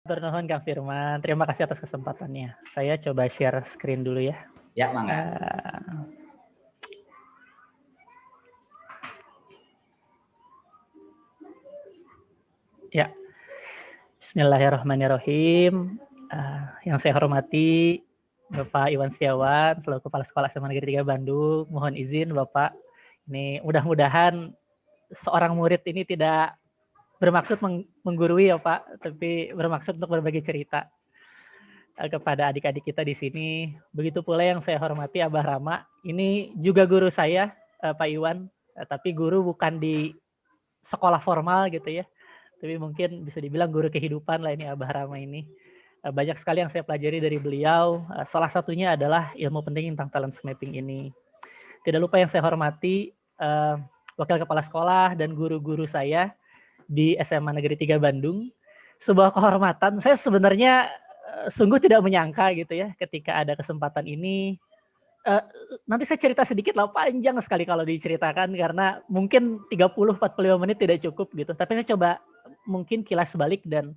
Hatur nuhun Kang Firman, terima kasih atas kesempatannya. Saya coba share screen dulu ya. Ya, mangga. Ya, Bismillahirrahmanirrahim. Yang saya hormati Bapak Iwan Setiawan, selaku Kepala Sekolah SMA Negeri 3 Bandung. Mohon izin Bapak, ini mudah-mudahan seorang murid ini tidak bermaksud menggurui ya Pak, tapi bermaksud untuk berbagi cerita kepada adik-adik kita di sini. Begitu pula yang saya hormati Abah Rama, ini juga guru saya Pak Iwan, tapi guru bukan di sekolah formal gitu ya. Tapi mungkin bisa dibilang guru kehidupan lah ini Abah Rama ini. Banyak sekali yang saya pelajari dari beliau. Salah satunya adalah ilmu penting tentang talent mapping ini. Tidak lupa yang saya hormati Wakil Kepala Sekolah dan guru-guru saya di SMA Negeri 3 Bandung. Sebuah kehormatan. Saya sebenarnya sungguh tidak menyangka gitu ya ketika ada kesempatan ini. Nanti saya cerita sedikit lah, panjang sekali kalau diceritakan karena mungkin 30-45 menit tidak cukup gitu. Tapi saya coba mungkin kilas balik dan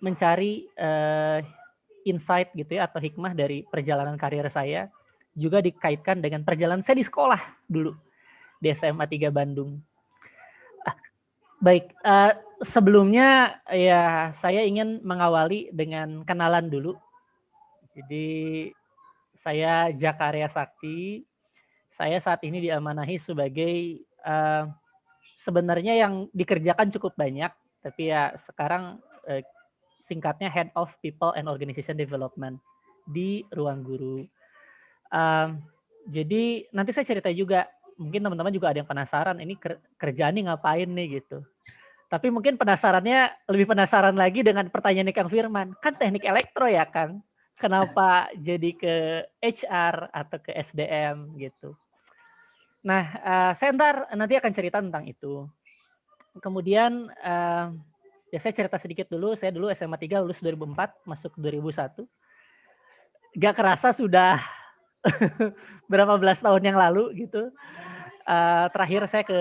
mencari insight gitu ya atau hikmah dari perjalanan karir saya, juga dikaitkan dengan perjalanan saya di sekolah dulu di SMA 3 Bandung. Baik, sebelumnya ya saya ingin mengawali dengan kenalan dulu. Jadi saya Jakaria Sakti. Saya saat ini diamanahi sebagai sebenarnya yang dikerjakan cukup banyak, tapi ya sekarang singkatnya Head of People and Organization Development di Ruang Guru. Jadi nanti saya cerita juga, mungkin teman-teman juga ada yang penasaran, ini kerjaan nih ngapain nih gitu. Tapi mungkin penasarannya lebih penasaran lagi dengan pertanyaan Kang Firman, kan teknik elektro ya Kang, kenapa jadi ke HR atau ke SDM gitu. Nah, saya nanti akan cerita tentang itu. Kemudian ya saya cerita sedikit dulu, saya dulu SMA 3 lulus 2004, masuk 2001. Gak kerasa sudah berapa belas tahun yang lalu gitu. Terakhir saya ke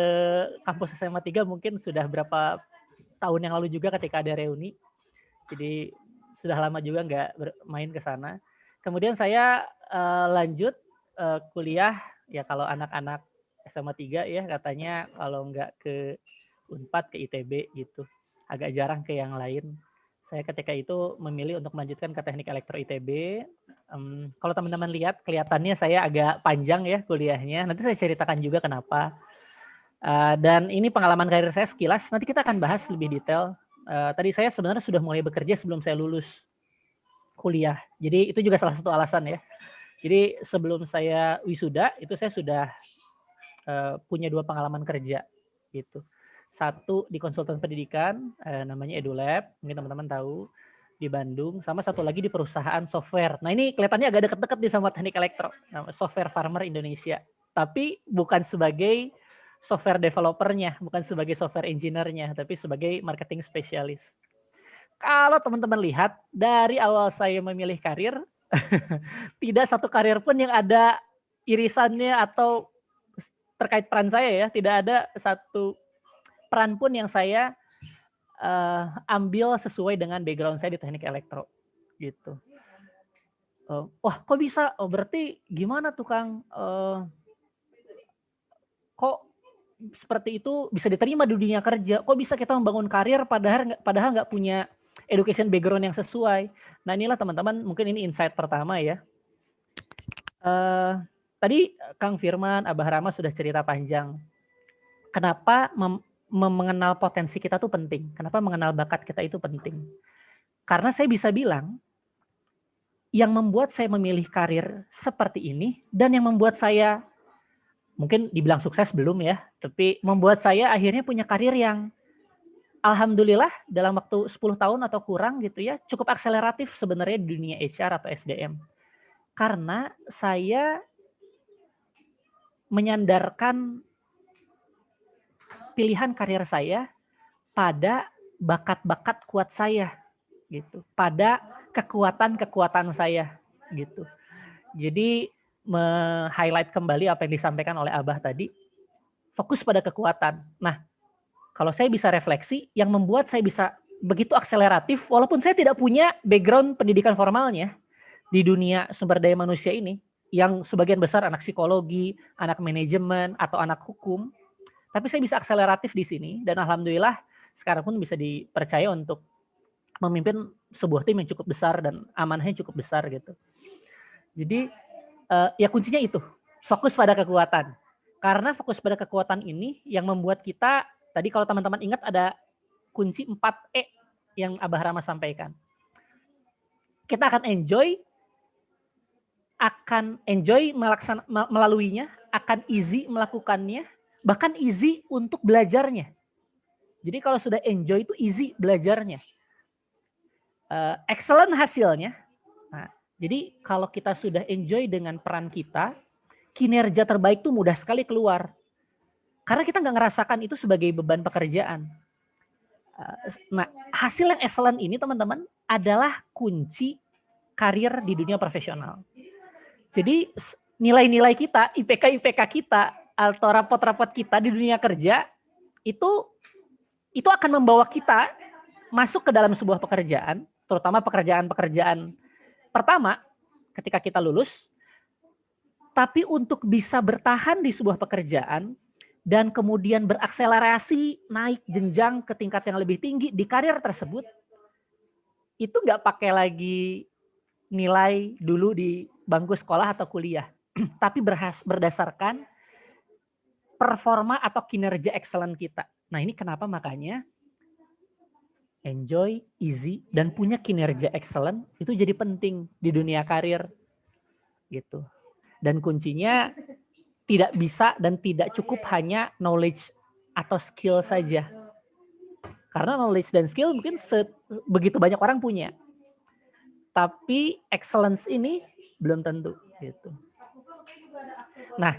kampus SMA 3 mungkin sudah berapa tahun yang lalu juga ketika ada reuni. Jadi sudah lama juga nggak main ke sana. Kemudian saya lanjut kuliah, ya kalau anak-anak SMA 3 ya katanya kalau nggak ke Unpad ke ITB gitu. Agak jarang ke yang lain. Saya ketika itu memilih untuk melanjutkan ke Teknik Elektro ITB. Kalau teman-teman lihat, kelihatannya saya agak panjang ya kuliahnya. Nanti saya ceritakan juga kenapa. Dan ini pengalaman karir saya sekilas. Nanti kita akan bahas lebih detail. Tadi saya sebenarnya sudah mulai bekerja sebelum saya lulus kuliah. Jadi itu juga salah satu alasan ya. Jadi sebelum saya wisuda, itu saya sudah punya 2 pengalaman kerja gitu. Satu di konsultan pendidikan, namanya EduLab, mungkin teman-teman tahu, di Bandung, sama satu lagi di perusahaan software. Nah ini kelihatannya agak deket-deket nih sama teknik elektro, Software Farmer Indonesia. Tapi bukan sebagai software developernya, bukan sebagai software engineer-nya, tapi sebagai marketing spesialis. Kalau teman-teman lihat, dari awal saya memilih karir, tidak satu karir pun yang ada irisannya atau terkait peran saya ya, tidak ada satu peran pun yang saya ambil sesuai dengan background saya di teknik elektro gitu. Wah kok bisa? Oh berarti gimana tuh Kang? Kok seperti itu bisa diterima di dunia kerja? Kok bisa kita membangun karir padahal nggak punya education background yang sesuai? Nah inilah teman-teman, mungkin ini insight pertama ya. Tadi Kang Firman, Abah Rama sudah cerita panjang. Kenapa mengenal potensi kita tuh penting. Kenapa mengenal bakat kita itu penting. Karena saya bisa bilang, yang membuat saya memilih karir seperti ini, dan yang membuat saya, mungkin dibilang sukses belum ya, tapi membuat saya akhirnya punya karir yang alhamdulillah dalam waktu 10 tahun atau kurang gitu ya, cukup akseleratif sebenarnya di dunia HR atau SDM. Karena saya menyandarkan pilihan karir saya pada bakat-bakat kuat saya gitu, pada kekuatan-kekuatan saya gitu. Jadi highlight kembali apa yang disampaikan oleh Abah tadi, fokus pada kekuatan. Nah, kalau saya bisa refleksi, yang membuat saya bisa begitu akseleratif, walaupun saya tidak punya background pendidikan formalnya di dunia sumber daya manusia ini, yang sebagian besar anak psikologi, anak manajemen, atau anak hukum, tapi saya bisa akseleratif di sini, dan alhamdulillah sekarang pun bisa dipercaya untuk memimpin sebuah tim yang cukup besar dan amanahnya cukup besar gitu. Jadi ya kuncinya itu, fokus pada kekuatan. Karena fokus pada kekuatan ini yang membuat kita, tadi kalau teman-teman ingat ada kunci 4E yang Abah Rama sampaikan. Kita akan enjoy melaluinya, akan easy melakukannya, bahkan easy untuk belajarnya. Jadi kalau sudah enjoy itu easy belajarnya. Excellent hasilnya. Nah, jadi kalau kita sudah enjoy dengan peran kita, kinerja terbaik itu mudah sekali keluar. Karena kita nggak ngerasakan itu sebagai beban pekerjaan. Nah, hasil yang excellent ini teman-teman adalah kunci karir di dunia profesional. Jadi nilai-nilai kita, IPK kita, atau rapot-rapot kita di dunia kerja, itu akan membawa kita masuk ke dalam sebuah pekerjaan, terutama pekerjaan-pekerjaan pertama ketika kita lulus, tapi untuk bisa bertahan di sebuah pekerjaan dan kemudian berakselerasi naik jenjang ke tingkat yang lebih tinggi di karir tersebut, itu nggak pakai lagi nilai dulu di bangku sekolah atau kuliah, tapi berdasarkan performa atau kinerja excellent kita. Nah ini kenapa makanya enjoy, easy, dan punya kinerja excellent itu jadi penting di dunia karir gitu. Dan kuncinya tidak bisa dan tidak cukup hanya knowledge atau skill saja. Karena knowledge dan skill mungkin begitu banyak orang punya. Tapi excellence ini belum tentu gitu. Nah,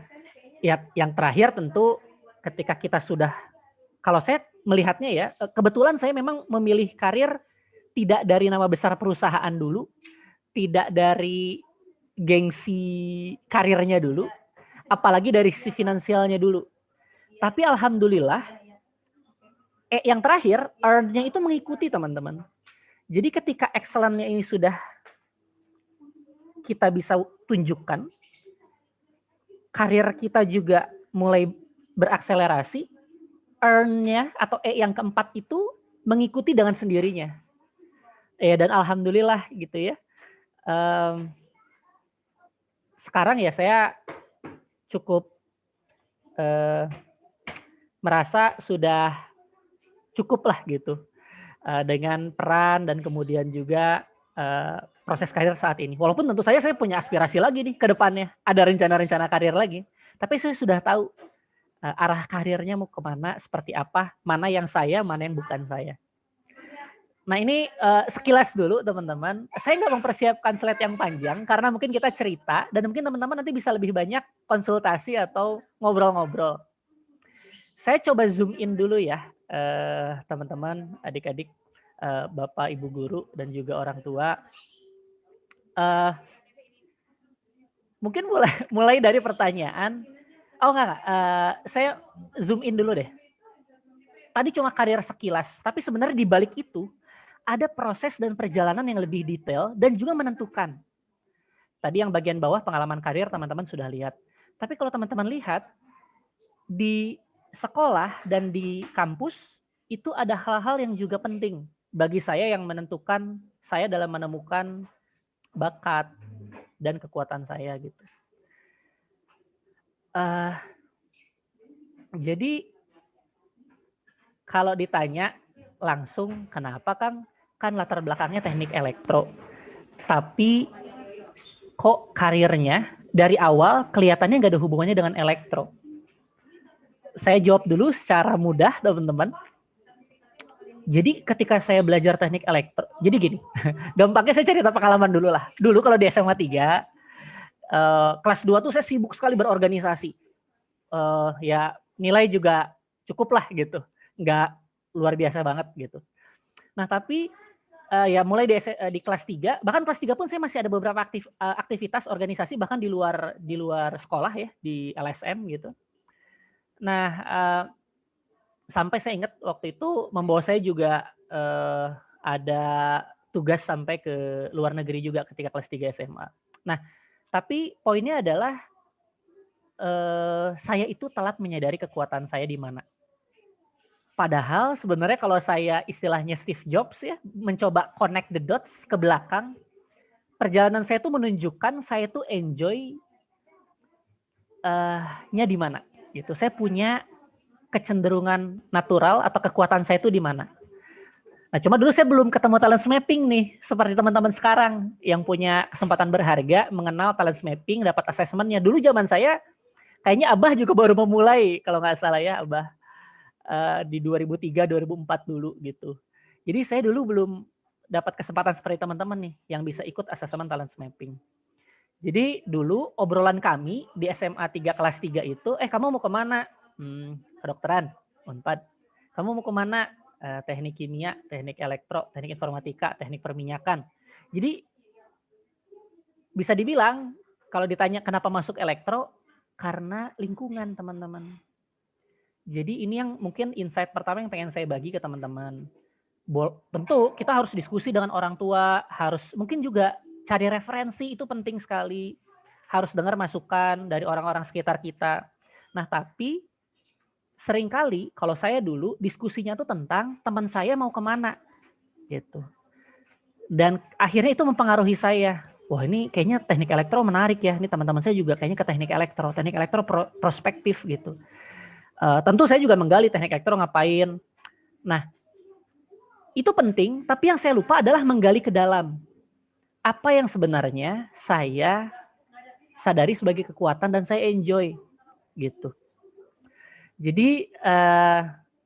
ya yang terakhir tentu ketika kita sudah, kalau saya melihatnya ya, kebetulan saya memang memilih karir tidak dari nama besar perusahaan dulu, tidak dari gengsi karirnya dulu, apalagi dari sisi finansialnya dulu. Tapi alhamdulillah, yang terakhir, earn-nya itu mengikuti teman-teman. Jadi ketika excellent-nya ini sudah kita bisa tunjukkan, karir kita juga mulai berakselerasi, earn-nya atau yang keempat itu mengikuti dengan sendirinya. Dan alhamdulillah gitu ya. Sekarang ya saya cukup merasa sudah cukup lah gitu dengan peran dan kemudian juga proses karir saat ini. Walaupun tentu saja saya punya aspirasi lagi nih ke depannya, ada rencana-rencana karir lagi. Tapi saya sudah tahu arah karirnya mau kemana, seperti apa, mana yang saya, mana yang bukan saya. Nah ini sekilas dulu teman-teman. Saya nggak mempersiapkan slide yang panjang karena mungkin kita cerita dan mungkin teman-teman nanti bisa lebih banyak konsultasi atau ngobrol-ngobrol. Saya coba zoom in dulu ya teman-teman, adik-adik, bapak, ibu guru dan juga orang tua. Mungkin mulai dari pertanyaan. Oh enggak. Saya zoom in dulu deh. Tadi cuma karir sekilas, tapi sebenarnya di balik itu ada proses dan perjalanan yang lebih detail dan juga menentukan. Tadi yang bagian bawah pengalaman karir teman-teman sudah lihat. Tapi kalau teman-teman lihat di sekolah dan di kampus itu ada hal-hal yang juga penting bagi saya yang menentukan saya dalam menemukan bakat dan kekuatan saya gitu. Jadi kalau ditanya langsung kenapa Kang? Kan latar belakangnya teknik elektro. Tapi kok karirnya dari awal kelihatannya nggak ada hubungannya dengan elektro. Saya jawab dulu secara mudah teman-teman. Jadi ketika saya belajar teknik elektro, jadi gini, gampangnya saya cerita pengalaman dulu lah. Dulu kalau di SMA 3, kelas 2 tuh saya sibuk sekali berorganisasi. Ya nilai juga cukup lah gitu, nggak luar biasa banget gitu. Nah tapi ya mulai di kelas 3, bahkan kelas 3 pun saya masih ada beberapa aktivitas organisasi bahkan di luar sekolah ya, di LSM gitu. Nah, sampai saya ingat waktu itu membawa saya juga ada tugas sampai ke luar negeri juga ketika kelas 3 SMA. Nah, tapi poinnya adalah saya itu telat menyadari kekuatan saya di mana. Padahal sebenarnya kalau saya istilahnya Steve Jobs ya, mencoba connect the dots ke belakang, perjalanan saya itu menunjukkan saya tuh enjoy nya di mana gitu. Saya punya kecenderungan natural atau kekuatan saya itu di mana. Nah, cuma dulu saya belum ketemu talent mapping nih, seperti teman-teman sekarang yang punya kesempatan berharga mengenal talent mapping, dapat assessment-nya. Dulu zaman saya kayaknya Abah juga baru memulai kalau nggak salah ya, Abah di 2003 2004 dulu gitu. Jadi saya dulu belum dapat kesempatan seperti teman-teman nih yang bisa ikut asesmen talent mapping. Jadi dulu obrolan kami di SMA 3 kelas 3 itu, kamu mau kemana? Kedokteran, Unpad. Kamu mau kemana? Teknik kimia, teknik elektro, teknik informatika, teknik perminyakan. Jadi bisa dibilang kalau ditanya kenapa masuk elektro, karena lingkungan teman-teman. Jadi ini yang mungkin insight pertama yang pengen saya bagi ke teman-teman. Tentu kita harus diskusi dengan orang tua, harus mungkin juga cari referensi, itu penting sekali. Harus dengar masukan dari orang-orang sekitar kita. Nah, tapi seringkali kalau saya dulu diskusinya tuh tentang teman saya mau kemana gitu. Dan akhirnya itu mempengaruhi saya. Wah, ini kayaknya teknik elektro menarik ya. Ini teman-teman saya juga kayaknya ke teknik elektro. Teknik elektro prospektif gitu. Tentu saya juga menggali teknik elektro ngapain. Nah, itu penting, tapi yang saya lupa adalah menggali ke dalam. Apa yang sebenarnya saya sadari sebagai kekuatan dan saya enjoy gitu. Jadi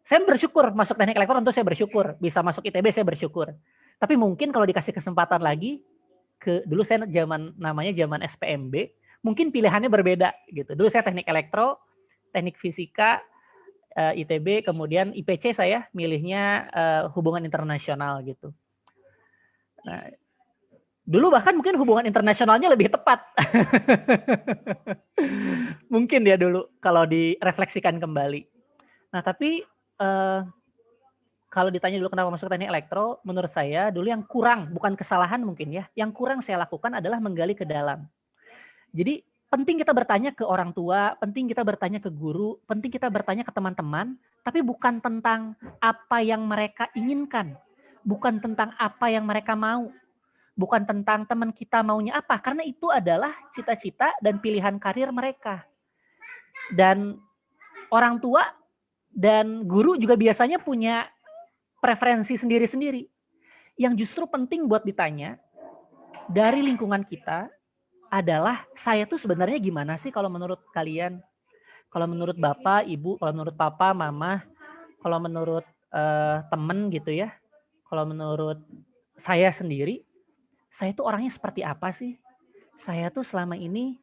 saya bersyukur masuk teknik elektro, tentu saya bersyukur. Bisa masuk ITB saya bersyukur. Tapi mungkin kalau dikasih kesempatan lagi, dulu saya namanya zaman SPMB, mungkin pilihannya berbeda gitu. Dulu saya teknik elektro, teknik fisika, ITB, kemudian IPC saya milihnya hubungan internasional gitu. Nah, dulu bahkan mungkin hubungan internasionalnya lebih tepat. Mungkin ya dulu kalau direfleksikan kembali. Nah, tapi kalau ditanya dulu kenapa masuk teknik elektro, menurut saya dulu yang kurang, bukan kesalahan mungkin ya, yang kurang saya lakukan adalah menggali ke dalam. Jadi penting kita bertanya ke orang tua, penting kita bertanya ke guru, penting kita bertanya ke teman-teman, tapi bukan tentang apa yang mereka inginkan, bukan tentang apa yang mereka mau, bukan tentang teman kita maunya apa, karena itu adalah cita-cita dan pilihan karir mereka. Dan orang tua dan guru juga biasanya punya preferensi sendiri-sendiri. Yang justru penting buat ditanya dari lingkungan kita adalah saya tuh sebenarnya gimana sih kalau menurut kalian? Kalau menurut Bapak, Ibu, kalau menurut Papa, Mama, kalau menurut temen gitu ya, kalau menurut saya sendiri, saya tuh orangnya seperti apa sih? Saya tuh selama ini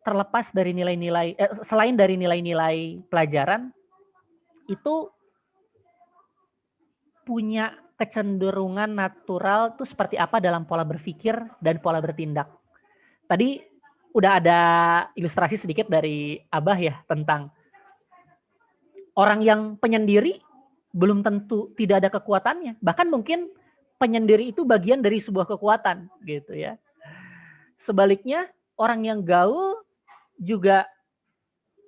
terlepas dari nilai-nilai, selain dari nilai-nilai pelajaran, itu punya kecenderungan natural tuh seperti apa dalam pola berpikir dan pola bertindak. Tadi udah ada ilustrasi sedikit dari Abah ya tentang orang yang penyendiri belum tentu tidak ada kekuatannya. Bahkan mungkin penyendiri itu bagian dari sebuah kekuatan gitu ya. Sebaliknya orang yang gaul juga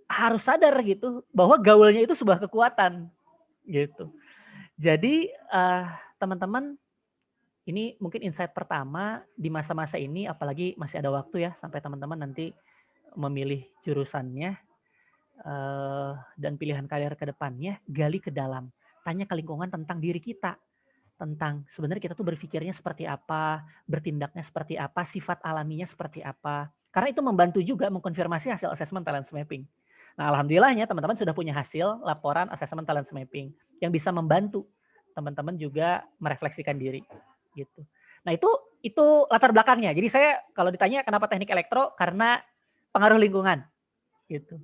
harus sadar gitu bahwa gaulnya itu sebuah kekuatan gitu. Jadi teman-teman, ini mungkin insight pertama di masa-masa ini, apalagi masih ada waktu ya sampai teman-teman nanti memilih jurusannya dan pilihan karir ke depannya, gali ke dalam, tanya ke lingkungan tentang diri kita, tentang sebenarnya kita tuh berpikirnya seperti apa, bertindaknya seperti apa, sifat alaminya seperti apa. Karena itu membantu juga mengkonfirmasi hasil asesmen talent mapping. Nah, alhamdulillahnya teman-teman sudah punya hasil laporan asesmen talent mapping yang bisa membantu teman-teman juga merefleksikan diri gitu. Nah, itu latar belakangnya. Jadi saya kalau ditanya kenapa teknik elektro, karena pengaruh lingkungan gitu.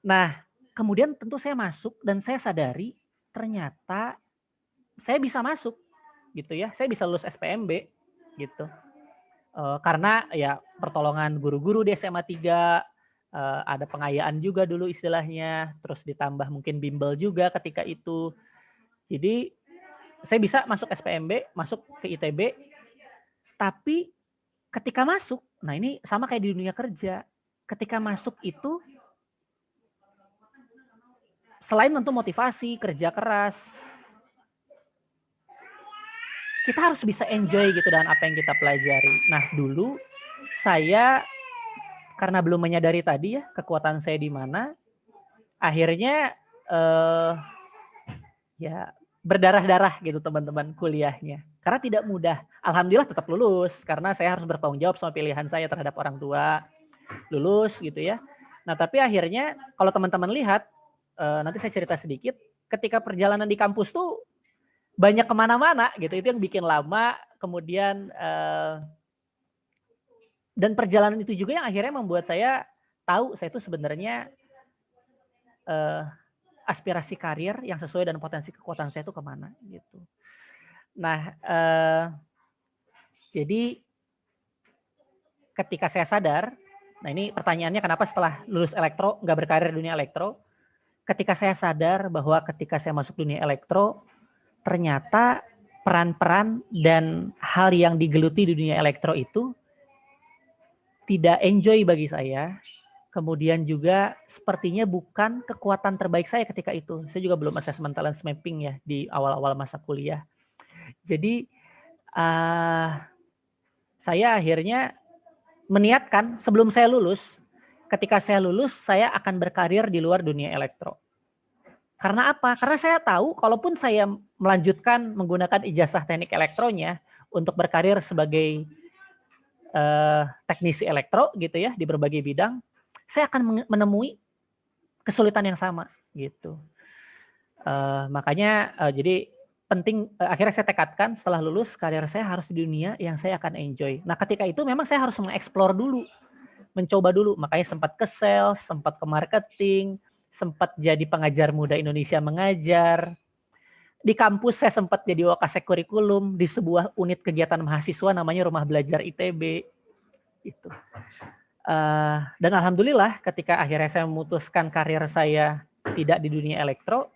Nah, kemudian tentu saya masuk dan saya sadari ternyata saya bisa masuk gitu ya. Saya bisa lulus SPMB gitu. Karena ya pertolongan guru-guru di SMA 3, ada pengayaan juga dulu istilahnya, terus ditambah mungkin bimbel juga ketika itu. Jadi saya bisa masuk SPMB, masuk ke ITB, tapi ketika masuk, nah ini sama kayak di dunia kerja. Ketika masuk itu, selain tentu motivasi, kerja keras, kita harus bisa enjoy gitu dengan apa yang kita pelajari. Nah dulu saya karena belum menyadari tadi ya kekuatan saya di mana, akhirnya ya berdarah-darah gitu teman-teman kuliahnya. Karena tidak mudah. Alhamdulillah tetap lulus karena saya harus bertanggung jawab sama pilihan saya terhadap orang tua. Lulus gitu ya. Nah tapi akhirnya kalau teman-teman lihat, nanti saya cerita sedikit, ketika perjalanan di kampus tuh banyak kemana-mana gitu, itu yang bikin lama, kemudian dan perjalanan itu juga yang akhirnya membuat saya tahu saya itu sebenarnya aspirasi karir yang sesuai dan potensi kekuatan saya itu kemana gitu. Nah jadi ketika saya sadar, nah ini pertanyaannya kenapa setelah lulus elektro nggak berkarir di dunia elektro, ketika saya sadar bahwa ketika saya masuk dunia elektro, ternyata peran-peran dan hal yang digeluti di dunia elektro itu tidak enjoy bagi saya. Kemudian juga sepertinya bukan kekuatan terbaik saya ketika itu. Saya juga belum assessment talent mapping ya di awal-awal masa kuliah. Jadi saya akhirnya meniatkan sebelum saya lulus, ketika saya lulus saya akan berkarir di luar dunia elektro. Karena apa? Karena saya tahu kalaupun saya melanjutkan menggunakan ijazah teknik elektronya untuk berkarir sebagai teknisi elektro gitu ya di berbagai bidang, saya akan menemui kesulitan yang sama gitu. Makanya jadi penting, akhirnya saya tekadkan setelah lulus karir saya harus di dunia yang saya akan enjoy. Nah ketika itu memang saya harus mengeksplor dulu, mencoba dulu, makanya sempat ke sales, sempat ke marketing, sempat jadi pengajar muda Indonesia mengajar. Di kampus saya sempat jadi wakasek kurikulum di sebuah unit kegiatan mahasiswa namanya Rumah Belajar ITB. Gitu. Dan alhamdulillah ketika akhirnya saya memutuskan karir saya tidak di dunia elektro,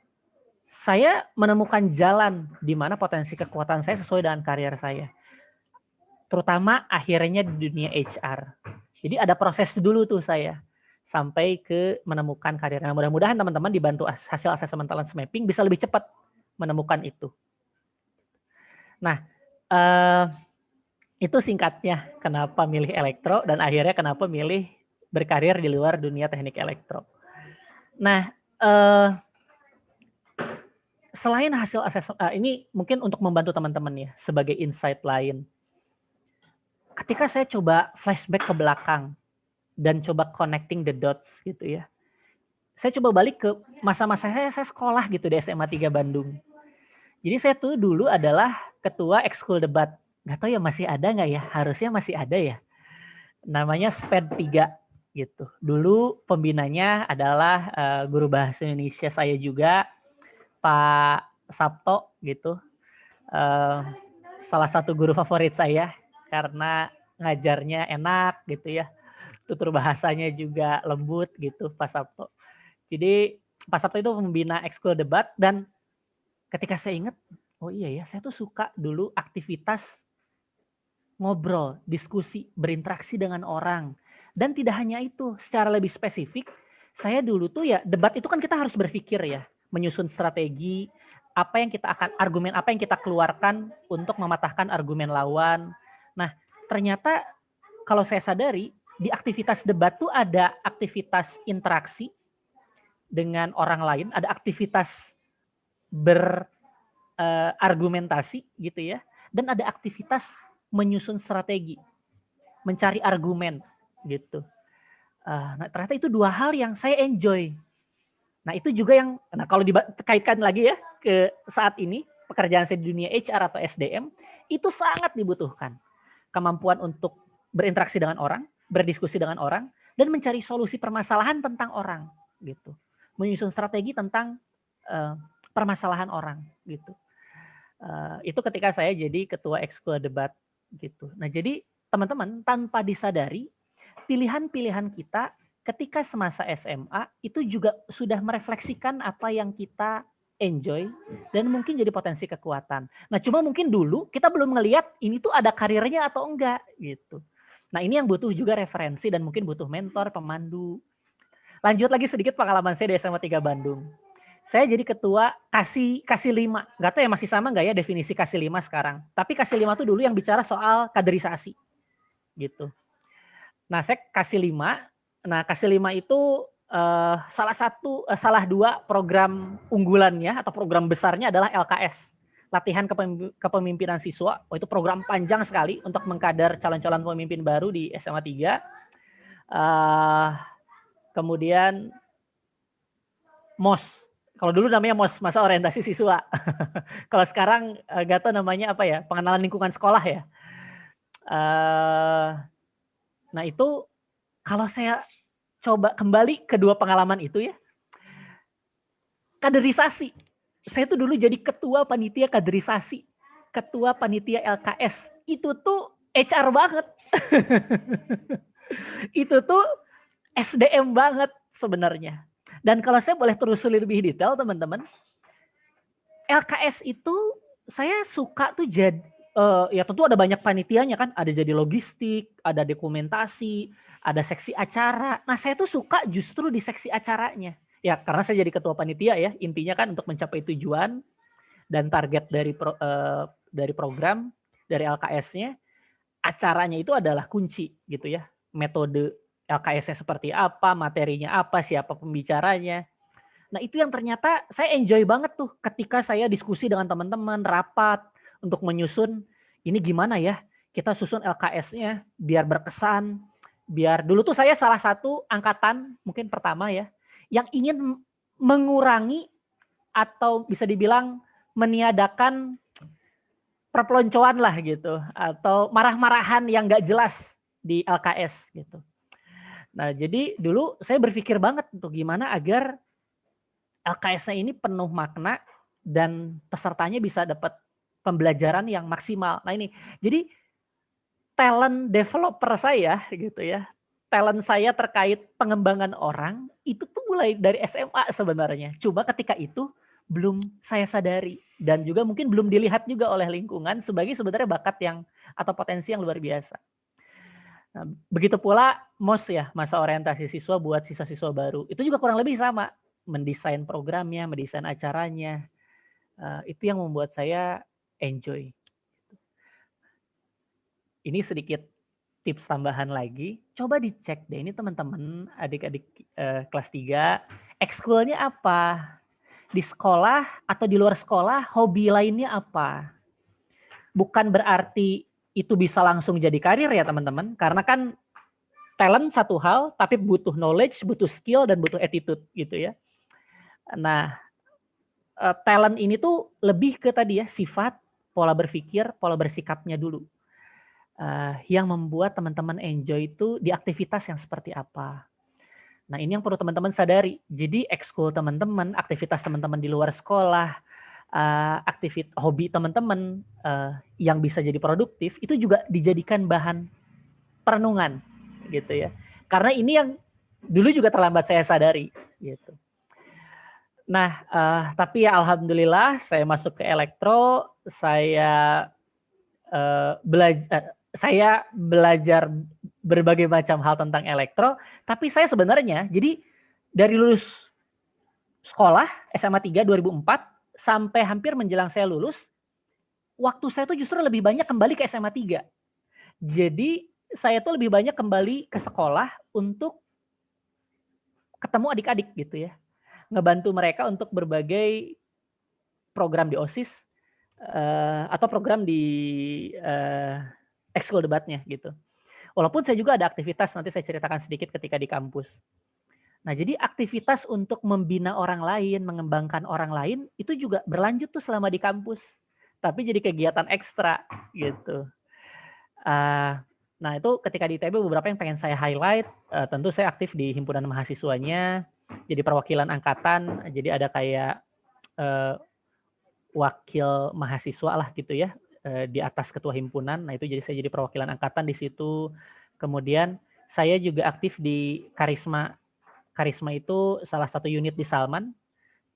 saya menemukan jalan di mana potensi kekuatan saya sesuai dengan karir saya. Terutama akhirnya di dunia HR. Jadi ada proses dulu tuh saya sampai ke menemukan karir. Nah, mudah-mudahan teman-teman dibantu hasil assessment talent mapping bisa lebih cepat menemukan itu. Nah, itu singkatnya kenapa milih elektro dan akhirnya kenapa milih berkarir di luar dunia teknik elektro. Nah, selain hasil assessment, ini mungkin untuk membantu teman-teman ya sebagai insight lain. Ketika saya coba flashback ke belakang dan coba connecting the dots gitu ya. Saya coba balik ke masa-masa saya sekolah gitu di SMA 3 Bandung. Jadi saya tuh dulu adalah ketua ekskul debat. Nggak tahu ya masih ada nggak ya? Harusnya masih ada ya. Namanya SPED 3 gitu. Dulu pembinanya adalah guru bahasa Indonesia saya juga, Pak Sabto gitu. Salah satu guru favorit saya karena ngajarnya enak gitu ya. Tutur bahasanya juga lembut gitu Pak Sabto. Jadi Pak Sabto itu membina ekskul debat dan ketika saya ingat, oh iya ya, saya tuh suka dulu aktivitas ngobrol, diskusi, berinteraksi dengan orang. Dan tidak hanya itu, secara lebih spesifik, saya dulu tuh ya debat itu kan kita harus berpikir ya, menyusun strategi, apa yang kita akan argumen apa yang kita keluarkan untuk mematahkan argumen lawan. Nah, ternyata kalau saya sadari di aktivitas debat tuh ada aktivitas interaksi dengan orang lain, ada aktivitas berargumentasi gitu ya, dan ada aktivitas menyusun strategi, mencari argumen gitu. Nah, ternyata itu dua hal yang saya enjoy. Nah itu juga yang, nah kalau dikaitkan lagi ya ke saat ini, pekerjaan saya di dunia HR atau SDM, itu sangat dibutuhkan. Kemampuan untuk berinteraksi dengan orang, berdiskusi dengan orang, dan mencari solusi permasalahan tentang orang gitu. Menyusun strategi tentang permasalahan orang gitu. Itu ketika saya jadi ketua ekskul debat gitu. Nah jadi teman-teman tanpa disadari pilihan-pilihan kita ketika semasa SMA itu juga sudah merefleksikan apa yang kita enjoy, dan mungkin jadi potensi kekuatan. Nah, cuma mungkin dulu kita belum ngelihat ini tuh ada karirnya atau enggak gitu. Nah, ini yang butuh juga referensi dan mungkin butuh mentor, pemandu. Lanjut lagi sedikit pengalaman saya di SMA 3 Bandung. Saya jadi ketua kasih 5. Nggak tahu ya masih sama nggak ya definisi kasih 5 sekarang. Tapi kasih 5 tuh dulu yang bicara soal kaderisasi gitu. Nah, saya kasih 5. Nah, kasih 5 itu salah dua program unggulannya atau program besarnya adalah LKS, latihan kepemimpinan siswa. Oh, itu program panjang sekali untuk mengkader calon-calon pemimpin baru di SMA 3. Kemudian MOS. Kalau dulu namanya MOS, masa orientasi siswa. Kalau sekarang gak tahu namanya apa ya, pengenalan lingkungan sekolah ya. Nah itu kalau saya coba kembali ke dua pengalaman itu ya, kaderisasi. Saya tuh dulu jadi ketua panitia kaderisasi, ketua panitia LKS. Itu tuh HR banget. Itu tuh SDM banget sebenarnya. Dan kalau saya boleh telusuri lebih detail teman-teman, LKS itu saya suka tuh jadi, ya tentu ada banyak panitianya kan, ada jadi logistik, ada dokumentasi, ada seksi acara. Nah saya tuh suka justru di seksi acaranya. Ya karena saya jadi ketua panitia ya, intinya kan untuk mencapai tujuan dan target dari program, dari LKS-nya, acaranya itu adalah kunci gitu ya. Metode LKS-nya seperti apa, materinya apa, siapa pembicaranya. Nah itu yang ternyata saya enjoy banget tuh ketika saya diskusi dengan teman-teman, rapat untuk menyusun ini gimana ya kita susun LKS-nya biar berkesan, biar dulu tuh saya salah satu angkatan mungkin pertama ya yang ingin mengurangi atau bisa dibilang meniadakan perpeloncoan lah gitu atau marah-marahan yang gak jelas di LKS gitu. Nah jadi dulu saya berpikir banget untuk gimana agar LKS-nya ini penuh makna dan pesertanya bisa dapat pembelajaran yang maksimal. Nah ini, jadi talent developer saya gitu ya, talent saya terkait pengembangan orang itu tuh mulai dari SMA sebenarnya. Cuma ketika itu belum saya sadari dan juga mungkin belum dilihat juga oleh lingkungan sebagai sebenarnya bakat yang atau potensi yang luar biasa. Nah, begitu pula MOS ya, masa orientasi siswa buat siswa-siswa baru. Itu juga kurang lebih sama, mendesain programnya, mendesain acaranya. Itu yang membuat saya enjoy. Ini sedikit tips tambahan lagi. Coba dicek deh ini teman-teman, adik-adik kelas 3, ekskulnya apa? Di sekolah atau di luar sekolah, hobi lainnya apa? Bukan berarti itu bisa langsung jadi karir ya teman-teman, karena kan talent satu hal, tapi butuh knowledge, butuh skill, dan butuh attitude gitu ya. Nah, talent ini tuh lebih ke tadi ya, sifat, pola berpikir, pola bersikapnya dulu. Yang membuat teman-teman enjoy itu di aktivitas yang seperti apa. Nah ini yang perlu teman-teman sadari. Jadi ekskul teman-teman, aktivitas teman-teman di luar sekolah, hobi teman-teman yang bisa jadi produktif, itu juga dijadikan bahan perenungan gitu ya. Karena ini yang dulu juga terlambat saya sadari gitu. Nah, tapi ya alhamdulillah saya masuk ke elektro, saya belajar berbagai macam hal tentang elektro, tapi saya sebenarnya jadi dari lulus sekolah SMA 3 2004 sampai hampir menjelang saya lulus, waktu saya tuh justru lebih banyak kembali ke SMA 3. Jadi saya tuh lebih banyak kembali ke sekolah untuk ketemu adik-adik gitu ya. Ngebantu mereka untuk berbagai program di OSIS atau program di ekskul debatnya gitu. Walaupun saya juga ada aktivitas, nanti saya ceritakan sedikit ketika di kampus. Nah jadi aktivitas untuk membina orang lain, mengembangkan orang lain, itu juga berlanjut tuh selama di kampus. Tapi jadi kegiatan ekstra gitu. Nah itu ketika di ITB beberapa yang pengen saya highlight, tentu saya aktif di himpunan mahasiswanya, jadi perwakilan angkatan, jadi ada kayak wakil mahasiswa lah gitu ya, di atas ketua himpunan. Nah itu jadi saya jadi perwakilan angkatan di situ. Kemudian saya juga aktif di Karisma. Karisma itu salah satu unit di Salman.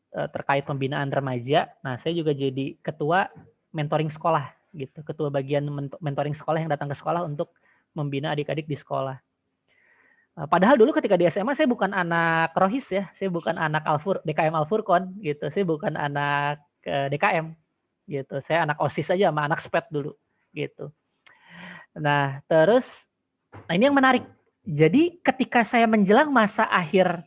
terkait pembinaan remaja. Nah, saya juga jadi ketua mentoring sekolah gitu, ketua bagian mentoring sekolah yang datang ke sekolah untuk membina adik-adik di sekolah. Padahal dulu ketika di SMA saya bukan anak Rohis ya, saya bukan anak DKM Al-Furqon gitu, saya bukan anak DKM gitu, saya anak OSIS aja sama anak SPED dulu gitu. Nah terus, nah ini yang menarik. Jadi ketika saya menjelang masa akhir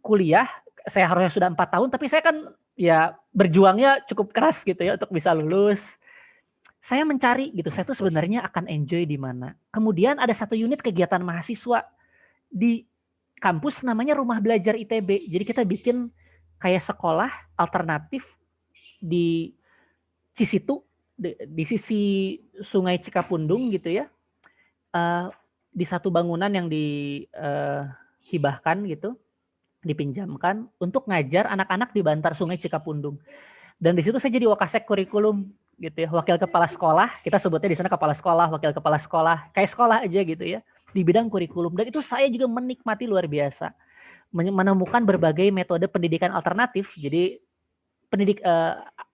kuliah, saya harusnya sudah 4 tahun, tapi saya kan ya berjuangnya cukup keras gitu ya untuk bisa lulus. Saya mencari gitu, saya tuh sebenarnya akan enjoy di mana. Kemudian ada satu unit kegiatan mahasiswa di kampus namanya Rumah Belajar ITB. Jadi kita bikin kayak sekolah alternatif di Cisitu, di sisi Sungai Cikapundung gitu ya. Di satu bangunan yang dihibahkan gitu, dipinjamkan untuk ngajar anak-anak di bantar Sungai Cikapundung. Dan di situ saya jadi wakasek kurikulum gitu ya, wakil kepala sekolah, kita sebutnya di sana kepala sekolah, wakil kepala sekolah, kayak sekolah aja gitu ya, di bidang kurikulum. Dan itu saya juga menikmati luar biasa, menemukan berbagai metode pendidikan alternatif. Jadi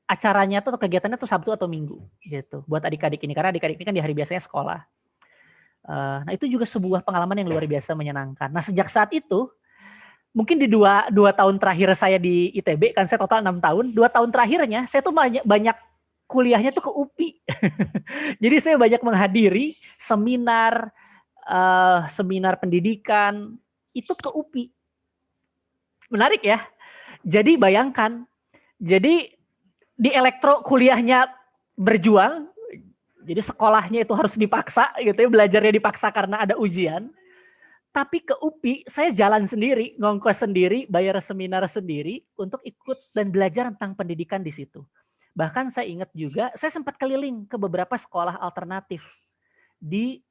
acaranya tuh kegiatannya tuh Sabtu atau Minggu gitu, buat adik-adik ini, karena adik-adik ini kan di hari biasanya sekolah. Nah itu juga sebuah pengalaman yang luar biasa menyenangkan. Nah sejak saat itu, mungkin di dua tahun terakhir saya di ITB, kan saya total 6 tahun, 2 tahun terakhirnya saya tuh banyak kuliahnya tuh ke UPI. Jadi saya banyak menghadiri seminar pendidikan, itu ke UPI. Menarik ya. Jadi bayangkan, jadi di elektro kuliahnya berjuang, jadi sekolahnya itu harus dipaksa gitu ya, belajarnya dipaksa karena ada ujian. Tapi ke UPI saya jalan sendiri, ngongkos sendiri, bayar seminar sendiri untuk ikut dan belajar tentang pendidikan di situ. Bahkan saya ingat juga, saya sempat keliling ke beberapa sekolah alternatif di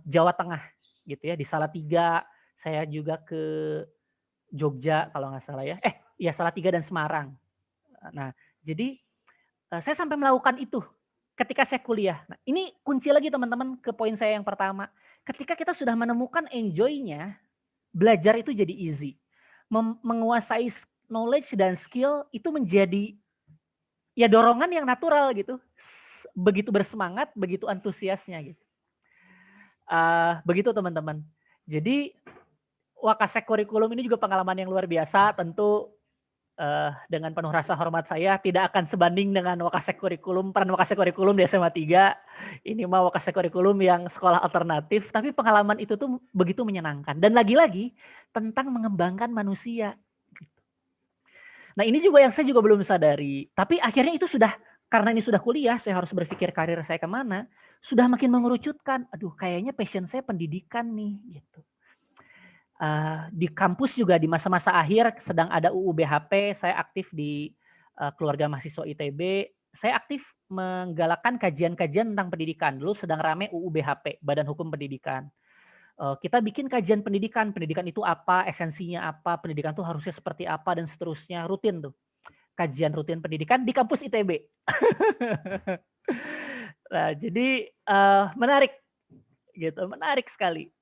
Jawa Tengah gitu ya, di Salatiga, saya juga ke Jogja kalau nggak salah ya. Ya Salatiga dan Semarang. Nah, jadi saya sampai melakukan itu ketika saya kuliah. Nah, ini kunci lagi teman-teman ke poin saya yang pertama. Ketika kita sudah menemukan enjoy-nya, belajar itu jadi easy. Menguasai knowledge dan skill itu menjadi ya dorongan yang natural gitu. Begitu bersemangat, begitu antusiasnya gitu. Begitu teman-teman. Jadi wakasek kurikulum ini juga pengalaman yang luar biasa. Tentu dengan penuh rasa hormat saya tidak akan sebanding dengan wakasek kurikulum, peran wakasek kurikulum di SMA 3. Ini mah wakasek kurikulum yang sekolah alternatif, tapi pengalaman itu tuh begitu menyenangkan. Dan lagi-lagi tentang mengembangkan manusia. Nah ini juga yang saya juga belum sadari, tapi akhirnya itu sudah, karena ini sudah kuliah, saya harus berpikir karir saya kemana, sudah makin mengerucutkan, aduh kayaknya passion saya pendidikan nih gitu. Di kampus juga di masa-masa akhir sedang ada UU BHP, saya aktif di keluarga mahasiswa ITB, saya aktif menggalakkan kajian-kajian tentang pendidikan. Dulu sedang rame UU BHP, Badan Hukum Pendidikan. Kita bikin kajian pendidikan itu apa, esensinya apa, pendidikan itu harusnya seperti apa, dan seterusnya, rutin tuh. Kajian rutin pendidikan di kampus ITB. Nah, jadi menarik gitu, menarik sekali.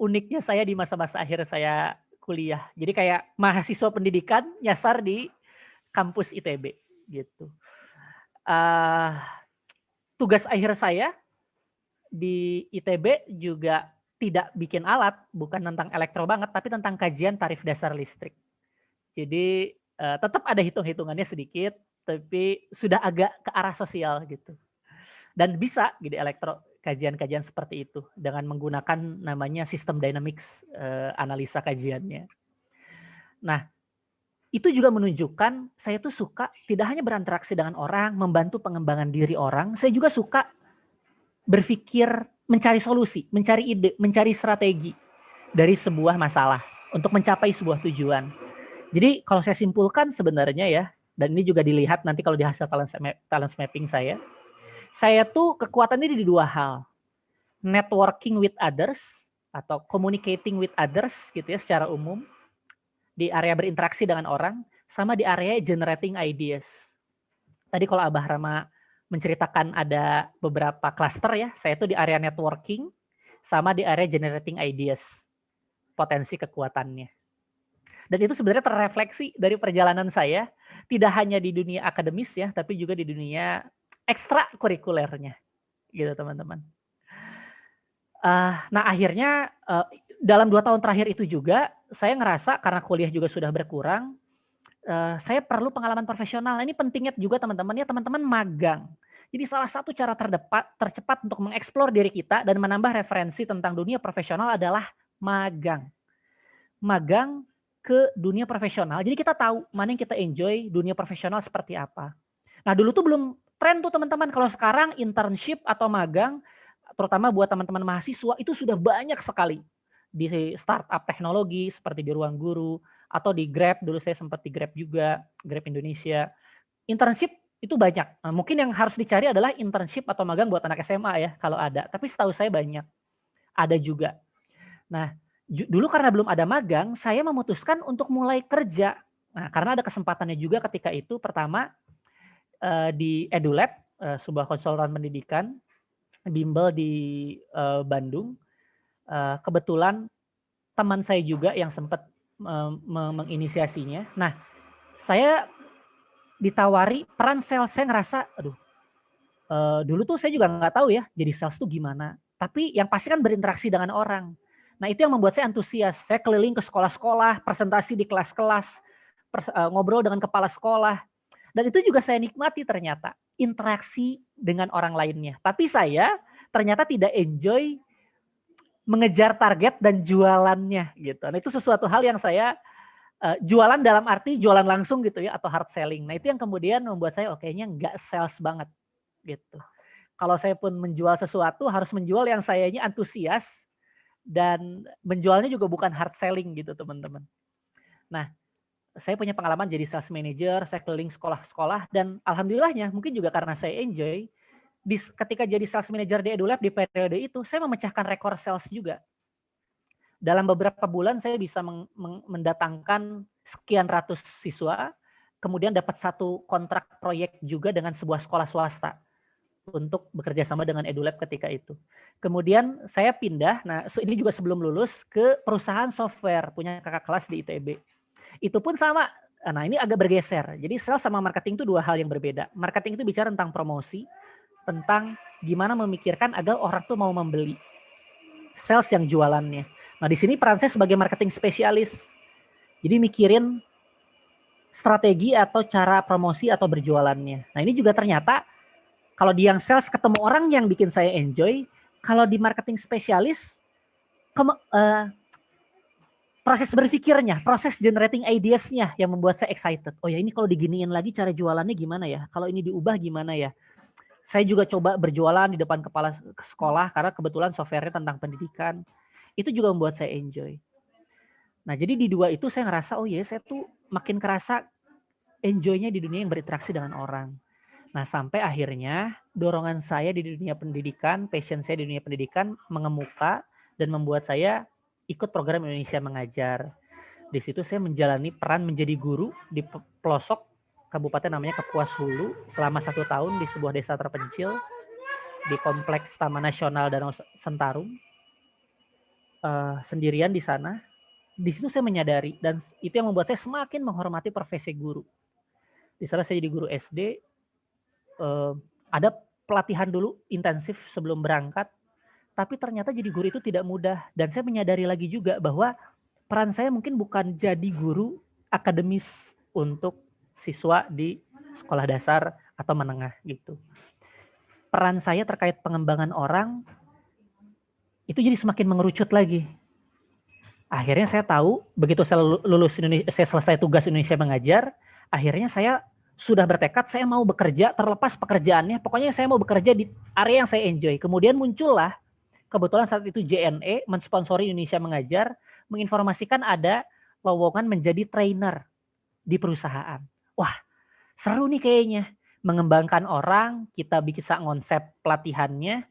Uniknya saya di masa-masa akhir saya kuliah. Jadi kayak mahasiswa pendidikan nyasar di kampus ITB gitu. Tugas akhir saya di ITB juga tidak bikin alat, bukan tentang elektro banget, tapi tentang kajian tarif dasar listrik. Jadi tetap ada hitung-hitungannya sedikit, tapi sudah agak ke arah sosial gitu. Dan bisa gitu elektro kajian-kajian seperti itu dengan menggunakan namanya sistem dynamics, analisa kajiannya. Nah, itu juga menunjukkan saya tuh suka tidak hanya berinteraksi dengan orang, membantu pengembangan diri orang, saya juga suka berpikir, mencari solusi, mencari ide, mencari strategi dari sebuah masalah untuk mencapai sebuah tujuan. Jadi kalau saya simpulkan sebenarnya ya, dan ini juga dilihat nanti kalau di hasil talent mapping saya tuh kekuatannya di 2 hal. Networking with others atau communicating with others gitu ya secara umum, di area berinteraksi dengan orang, sama di area generating ideas. Tadi kalau Abah Rama menceritakan ada beberapa cluster ya, saya tuh di area networking sama di area generating ideas, potensi kekuatannya. Dan itu sebenarnya terrefleksi dari perjalanan saya, tidak hanya di dunia akademis ya, tapi juga di dunia ekstrakurikulernya, gitu teman-teman. Nah akhirnya, dalam 2 tahun terakhir itu juga, saya ngerasa karena kuliah juga sudah berkurang, saya perlu pengalaman profesional. Nah, ini pentingnya juga teman-teman ya, teman-teman magang. Jadi salah satu cara tercepat untuk mengeksplor diri kita dan menambah referensi tentang dunia profesional adalah magang. Magang ke dunia profesional, jadi kita tahu mana yang kita enjoy, dunia profesional seperti apa. Nah dulu tuh belum tren tuh teman-teman, kalau sekarang internship atau magang, terutama buat teman-teman mahasiswa itu sudah banyak sekali. Di startup teknologi seperti di Ruang Guru, atau di Grab, dulu saya sempat di Grab juga, Grab Indonesia. Internship itu banyak, nah, mungkin yang harus dicari adalah internship atau magang buat anak SMA ya, kalau ada, tapi setahu saya banyak, ada juga. Nah, dulu karena belum ada magang, saya memutuskan untuk mulai kerja. Nah, karena ada kesempatannya juga ketika itu, pertama di EduLab, sebuah konsultan pendidikan, bimbel di Bandung. Kebetulan teman saya juga yang sempat menginisiasinya. Nah, saya ditawari peran sales, saya ngerasa, aduh, dulu tuh saya juga nggak tahu ya, jadi sales tuh gimana. Tapi yang pasti kan berinteraksi dengan orang. Nah itu yang membuat saya antusias. Saya keliling ke sekolah-sekolah, presentasi di kelas-kelas, ngobrol dengan kepala sekolah. Dan itu juga saya nikmati ternyata, interaksi dengan orang lainnya. Tapi saya ternyata tidak enjoy mengejar target dan jualannya gitu. Nah itu sesuatu hal yang saya jualan dalam arti jualan langsung gitu ya, atau hard selling. Nah itu yang kemudian membuat saya kayaknya nggak sales banget gitu. Kalau saya pun menjual sesuatu harus menjual yang sayanya antusias dan menjualnya juga bukan hard selling gitu teman-teman. Nah, saya punya pengalaman jadi sales manager, saya keliling sekolah-sekolah dan alhamdulillahnya mungkin juga karena saya enjoy, ketika jadi sales manager di EduLab di periode itu saya memecahkan rekor sales juga. Dalam beberapa bulan saya bisa mendatangkan sekian ratus siswa, kemudian dapat satu kontrak proyek juga dengan sebuah sekolah swasta untuk bekerja sama dengan EduLab ketika itu. Kemudian saya pindah, nah ini juga sebelum lulus, ke perusahaan software, punya kakak kelas di ITB. Itu pun sama, nah ini agak bergeser. Jadi sales sama marketing itu 2 hal yang berbeda. Marketing itu bicara tentang promosi, tentang gimana memikirkan agar orang tuh mau membeli. Sales yang jualannya. Nah di sini peran saya sebagai marketing spesialis. Jadi mikirin strategi atau cara promosi atau berjualannya. Nah ini juga ternyata kalau di yang sales ketemu orang yang bikin saya enjoy, kalau di marketing spesialis proses berpikirnya, proses generating ideas-nya yang membuat saya excited. Oh ya ini kalau diginiin lagi cara jualannya gimana ya? Kalau ini diubah gimana ya? Saya juga coba berjualan di depan kepala sekolah karena kebetulan software-nya tentang pendidikan. Itu juga membuat saya enjoy. Nah jadi di 2 itu saya ngerasa oh ya saya tuh makin kerasa enjoy-nya di dunia yang berinteraksi dengan orang. Nah sampai akhirnya dorongan saya di dunia pendidikan, passion saya di dunia pendidikan mengemuka dan membuat saya ikut program Indonesia Mengajar. Di situ saya menjalani peran menjadi guru di pelosok kabupaten namanya Kapuas Hulu selama 1 tahun di sebuah desa terpencil di kompleks Taman Nasional Danau Sentarum, sendirian di sana. Di situ saya menyadari dan itu yang membuat saya semakin menghormati profesi guru. Di sana saya jadi guru SD, ada pelatihan dulu intensif sebelum berangkat, tapi ternyata jadi guru itu tidak mudah dan saya menyadari lagi juga bahwa peran saya mungkin bukan jadi guru akademis untuk siswa di sekolah dasar atau menengah gitu. Peran saya terkait pengembangan orang itu jadi semakin mengerucut lagi. Akhirnya saya tahu begitu saya lulus saya selesai tugas Indonesia Mengajar, akhirnya saya sudah bertekad saya mau bekerja terlepas pekerjaannya, pokoknya saya mau bekerja di area yang saya enjoy. Kemudian muncullah kebetulan saat itu JNE mensponsori Indonesia Mengajar, menginformasikan ada lowongan menjadi trainer di perusahaan. Wah, seru nih kayaknya. Mengembangkan orang, kita bisa konsep pelatihannya.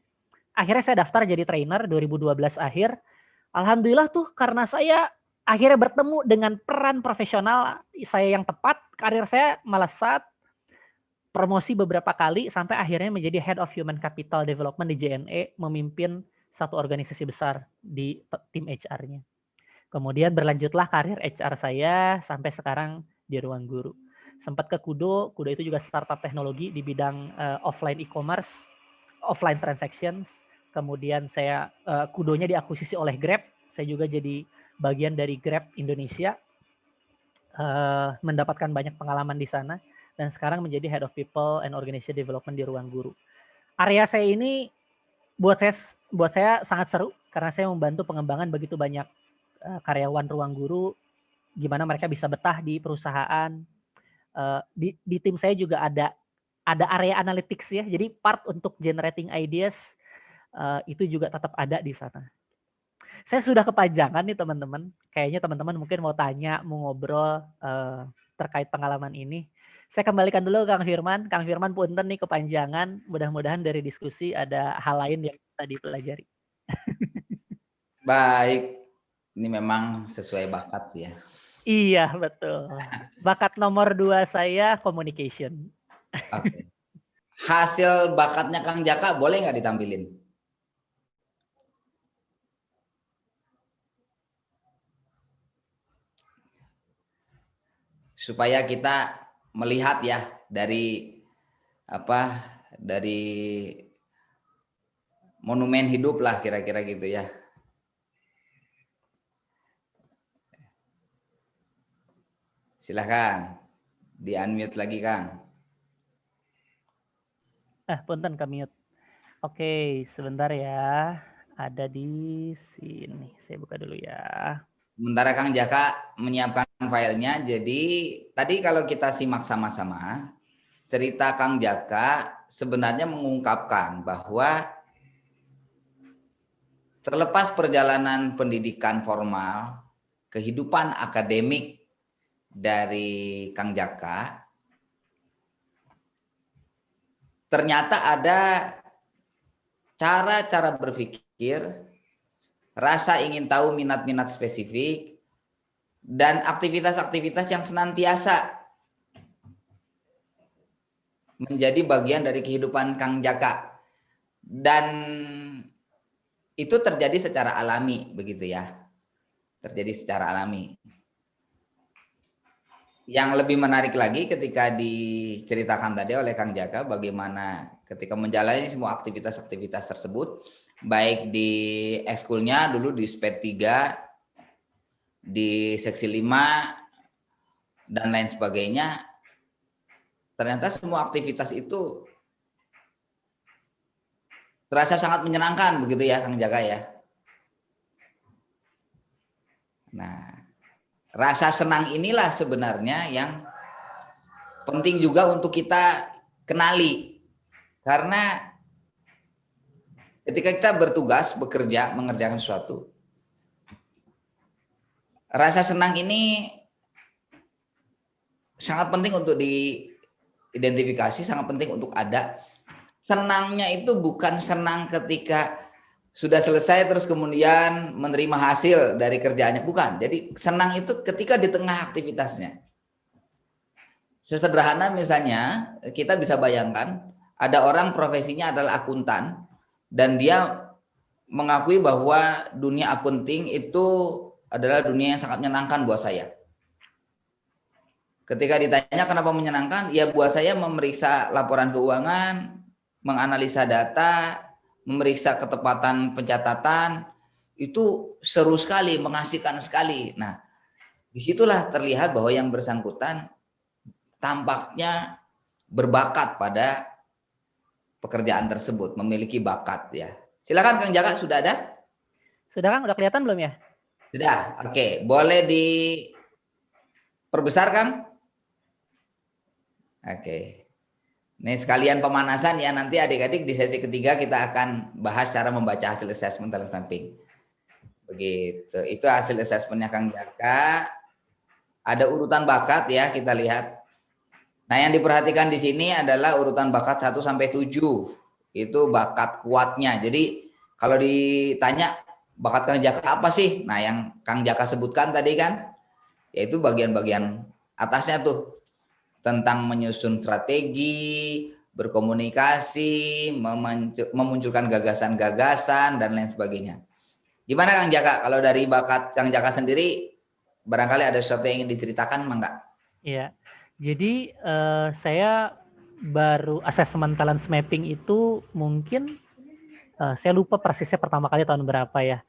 Akhirnya saya daftar jadi trainer 2012 akhir. Alhamdulillah tuh karena saya akhirnya bertemu dengan peran profesional saya yang tepat, karir saya melesat, promosi beberapa kali sampai akhirnya menjadi Head of Human Capital Development di JNE, memimpin satu organisasi besar di tim HR-nya. Kemudian berlanjutlah karir HR saya sampai sekarang di Ruang Guru. Sempat ke Kudo itu juga startup teknologi di bidang offline e-commerce, offline transactions. Kemudian saya Kudonya diakuisisi oleh Grab. Saya juga jadi bagian dari Grab Indonesia, mendapatkan banyak pengalaman di sana dan sekarang menjadi Head of People and Organization Development di Ruang Guru. Area saya ini buat saya sangat seru karena saya membantu pengembangan begitu banyak karyawan Ruang Guru, gimana mereka bisa betah di perusahaan. Di tim saya juga ada area analytics ya, jadi part untuk generating ideas itu juga tetap ada di sana. Saya sudah kepanjangan nih teman-teman, kayaknya teman-teman mungkin mau tanya, mau ngobrol terkait pengalaman ini. Saya kembalikan dulu Kang Firman. Kang Firman punten nih kepanjangan, mudah-mudahan dari diskusi ada hal lain yang bisa dipelajari. Baik, ini memang sesuai bakat sih ya. Iya betul. Bakat nomor 2 saya communication. Oke. Hasil bakatnya Kang Jaka boleh nggak ditampilin? Supaya kita melihat ya dari monumen hidup lah kira-kira gitu ya. Silahkan di unmute lagi Kang. Punten mute. Oke, sebentar ya. Ada di sini. Saya buka dulu ya. Sementara Kang Jaka menyiapkan filenya. Jadi tadi kalau kita simak sama-sama, cerita Kang Jaka sebenarnya mengungkapkan bahwa terlepas perjalanan pendidikan formal, kehidupan akademik dari Kang Jaka, ternyata ada cara-cara berpikir, rasa ingin tahu minat-minat spesifik, dan aktivitas-aktivitas yang senantiasa menjadi bagian dari kehidupan Kang Jaka. Dan itu terjadi secara alami, begitu ya. Terjadi secara alami. Yang lebih menarik lagi ketika diceritakan tadi oleh Kang Jaka bagaimana ketika menjalani semua aktivitas-aktivitas tersebut, baik di ekskulnya dulu di SPED 3, di seksi 5 dan lain sebagainya, ternyata semua aktivitas itu terasa sangat menyenangkan begitu ya Kang Jaka ya. Nah, rasa senang inilah sebenarnya yang penting juga untuk kita kenali. Karena ketika kita bertugas, bekerja, mengerjakan sesuatu, rasa senang ini sangat penting untuk diidentifikasi, sangat penting untuk ada. Senangnya itu bukan senang ketika sudah selesai terus kemudian menerima hasil dari kerjaannya, bukan. Jadi senang itu ketika di tengah aktivitasnya. Sesederhana misalnya kita bisa bayangkan ada orang profesinya adalah akuntan dan dia mengakui bahwa dunia akunting itu adalah dunia yang sangat menyenangkan buat saya. Ketika ditanya kenapa menyenangkan, ya buat saya memeriksa laporan keuangan, menganalisa data, memeriksa ketepatan pencatatan, itu seru sekali, mengasihkan sekali. Nah, disitulah terlihat bahwa yang bersangkutan tampaknya berbakat pada pekerjaan tersebut, memiliki bakat ya. Silakan Kang Jaka, sudah ada? Sudah Kang, udah kelihatan belum ya? Sudah, oke. Boleh diperbesar Kang? Oke. Ini sekalian pemanasan ya, nanti adik-adik di sesi ketiga kita akan bahas cara membaca hasil assessment talent mapping. Begitu, itu hasil assessmentnya Kang Jaka. Ada urutan bakat ya, kita lihat. Nah, yang diperhatikan di sini adalah urutan bakat 1 sampai 7. Itu bakat kuatnya. Jadi kalau ditanya bakat Kang Jaka apa sih? Nah, yang Kang Jaka sebutkan tadi kan, yaitu bagian-bagian atasnya tuh. Tentang menyusun strategi, berkomunikasi, memunculkan gagasan-gagasan, dan lain sebagainya. Gimana Kang Jaka? Kalau dari bakat Kang Jaka sendiri, barangkali ada sesuatu yang ingin diceritakan, enggak? Iya. Jadi saya baru asesmen talent mapping itu mungkin saya lupa persisnya pertama kali tahun berapa ya.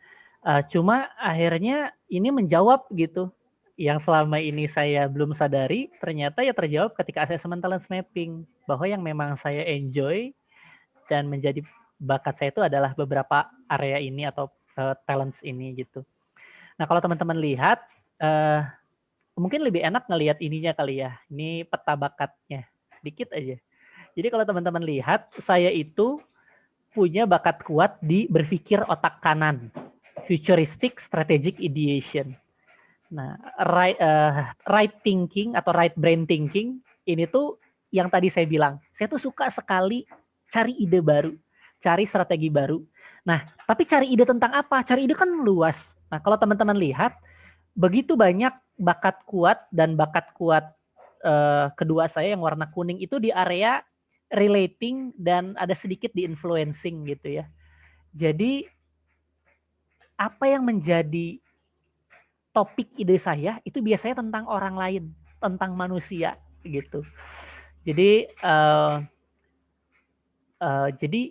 Cuma akhirnya ini menjawab gitu. Yang selama ini saya belum sadari, ternyata ya terjawab ketika asesmen talent mapping. Bahwa yang memang saya enjoy dan menjadi bakat saya itu adalah beberapa area ini atau talents ini gitu. Nah kalau teman-teman lihat, mungkin lebih enak ngelihat ininya kali ya. Ini peta bakatnya sedikit aja. Jadi kalau teman-teman lihat, saya itu punya bakat kuat di berpikir otak kanan, futuristic strategic ideation. Nah, right thinking atau right brain thinking ini tuh yang tadi saya bilang, saya tuh suka sekali cari ide baru, cari strategi baru. Nah, tapi cari ide tentang apa? Cari ide kan luas. Nah, kalau teman-teman lihat, begitu banyak bakat kuat dan bakat kuat kedua saya yang warna kuning itu di area relating dan ada sedikit di influencing gitu ya. Jadi apa yang menjadi topik ide saya itu biasanya tentang orang lain, tentang manusia gitu. Jadi jadi